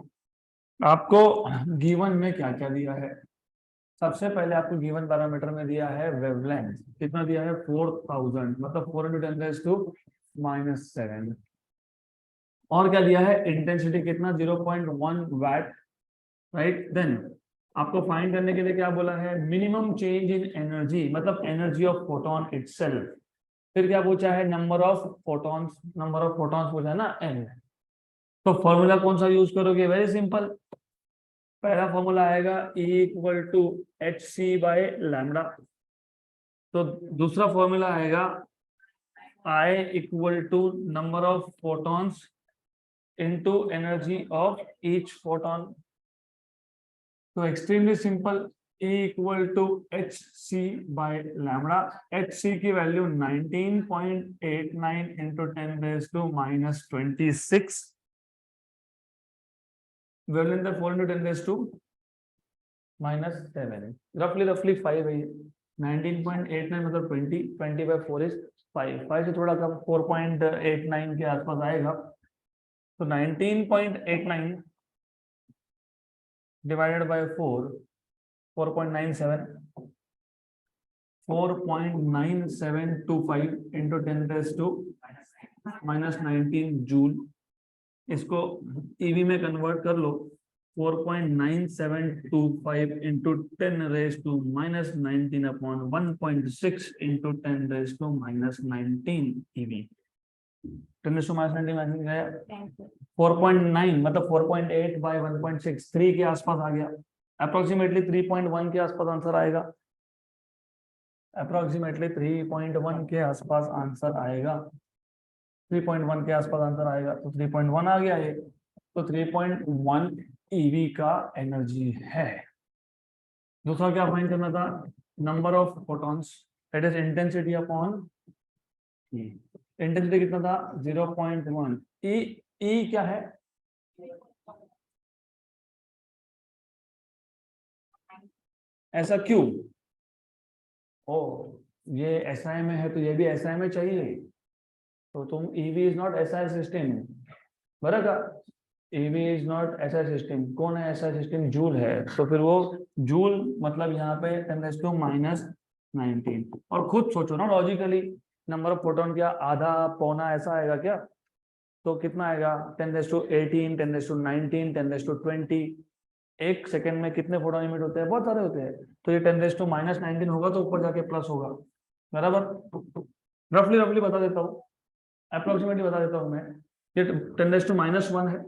आपको गिवन में क्या क्या दिया है, सबसे पहले आपको गिवन पैरामीटर में दिया है वेवलेंथ, कितना दिया है 4000, मतलब 4 × 10⁻⁻⁷। और क्या दिया है, इंटेंसिटी कितना 0.1 वैट, राइट। देन आपको फाइंड करने के लिए क्या बोला है, मिनिमम चेंज इन एनर्जी, मतलब एनर्जी ऑफ फोटोन इटसेल्फ। फिर क्या पूछा है, number of photons, number of photons पूछा है ना, एन। तो फॉर्मूला कौन सा यूज करोगे, वेरी सिंपल। पहला फॉर्मूला आएगा E = hc/λ। तो दूसरा फॉर्मूला आएगा I = number of photons into energy of each photon. तो extremely simple, E = hc/λ। hc की वैल्यू 19.89 × 10⁻26। वेवलेंथ 4 × 10⁻⁻7, रफली 5 है ये। 19.89 मतलब 20/4 इज 5 से थोड़ा कम, 4.89 के आसपास आएगा। तो 19.89 डिवाइडेड बाय 4, 4.97, 4.9725 × 10⁻⁻19 जूल। इसको ईवी में कन्वर्ट कर लो, 4.9725 × 10⁻⁻19/1.6 × 10⁻⁻19 ईवी। 10⁻⁻19 गया, 4.9 मतलब 4.8/1.6, 3 के आसपास आ गया। अप्रोक्सीमेटली 3.1 के आसपास आंसर आएगा, अप्रोक्सीमेटली 3.1 के आसपास आंसर आएगा, 3.1 के आसपास आंसर आएगा। तो 3.1 आ गया ये। तो 3.1 ईवी का एनर्जी है। दूसरा क्या फाइंड करना था, number of photons that is intensity upon intensity कितना था 0.1। ई क्या है, ऐसा क्यों, ओ ये एसआई में है तो ये भी एसआई में चाहिए, तो तुम EV is not SI system, बराबर का, EV is not SI system, कौन है एसआई सिस्टम, जूल है, तो फिर वो जूल मतलब यहाँ पे 10⁻⁹ और खुद सोचो ना लॉजिकली, नंबर ऑफ प्रोटॉन क्या आधा पौना ऐसा आएगा क्या, तो कितना आएगा 10⁻18 10⁻19 10⁻20, एक सेकंड में कितने फोटोन इमिट होते हैं, बहुत सारे होते हैं, तो ये 10⁻⁻19 होगा तो ऊपर जाके प्लस होगा, बराबर। रफली रफली बता देता हूँ, अप्रोक्सीमेटली बता देता हूँ मैं, ये 10⁻⁻1 है,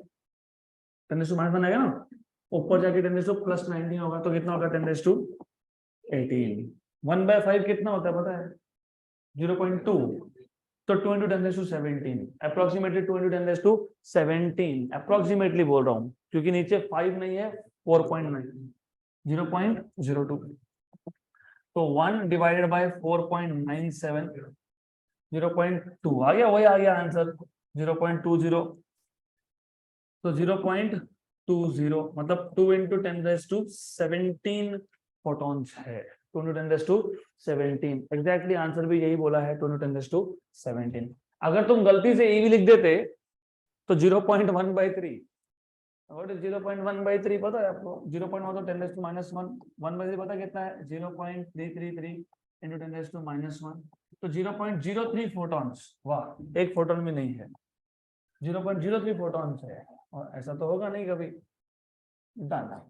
10⁻⁻1 आएगा ना, ऊपर जाके 10⁻+19 होगा तो कितना होगा 10⁻18। 1/5 कितना होता है पता है 0.2, तो 2 × 10⁻17 अप्रोक्सीमेटली 2 × 10⁻17 अप्रोक्सीमेटली बोल रहा हूँ क्योंकि नीचे 5 नहीं है 4.9 0.02, तो 1 डिवाइडेड बाय 4.97 0.2 आ गया, वही आ गया आंसर 0.20, तो 0.20 मतलब 2 × 10⁻17 फोटॉन्स है, 2 × 10⁻17 एग्जैक्टली आंसर भी यही बोला है 2 × 10⁻17। अगर तुम गलती से ईवी लिख देते तो 0.1/3, व्हाट इज 0.1/3 पता है आपको, 0.1 तो 10⁻⁻1 1/3 पता कितना है 0.333 × 10⁻⁻1, तो 0.03 फोटॉन्स, वाह एक फोटोन भी नहीं है, 0.03 फोटॉन्स है, और ऐसा तो होगा नहीं कभी, डन।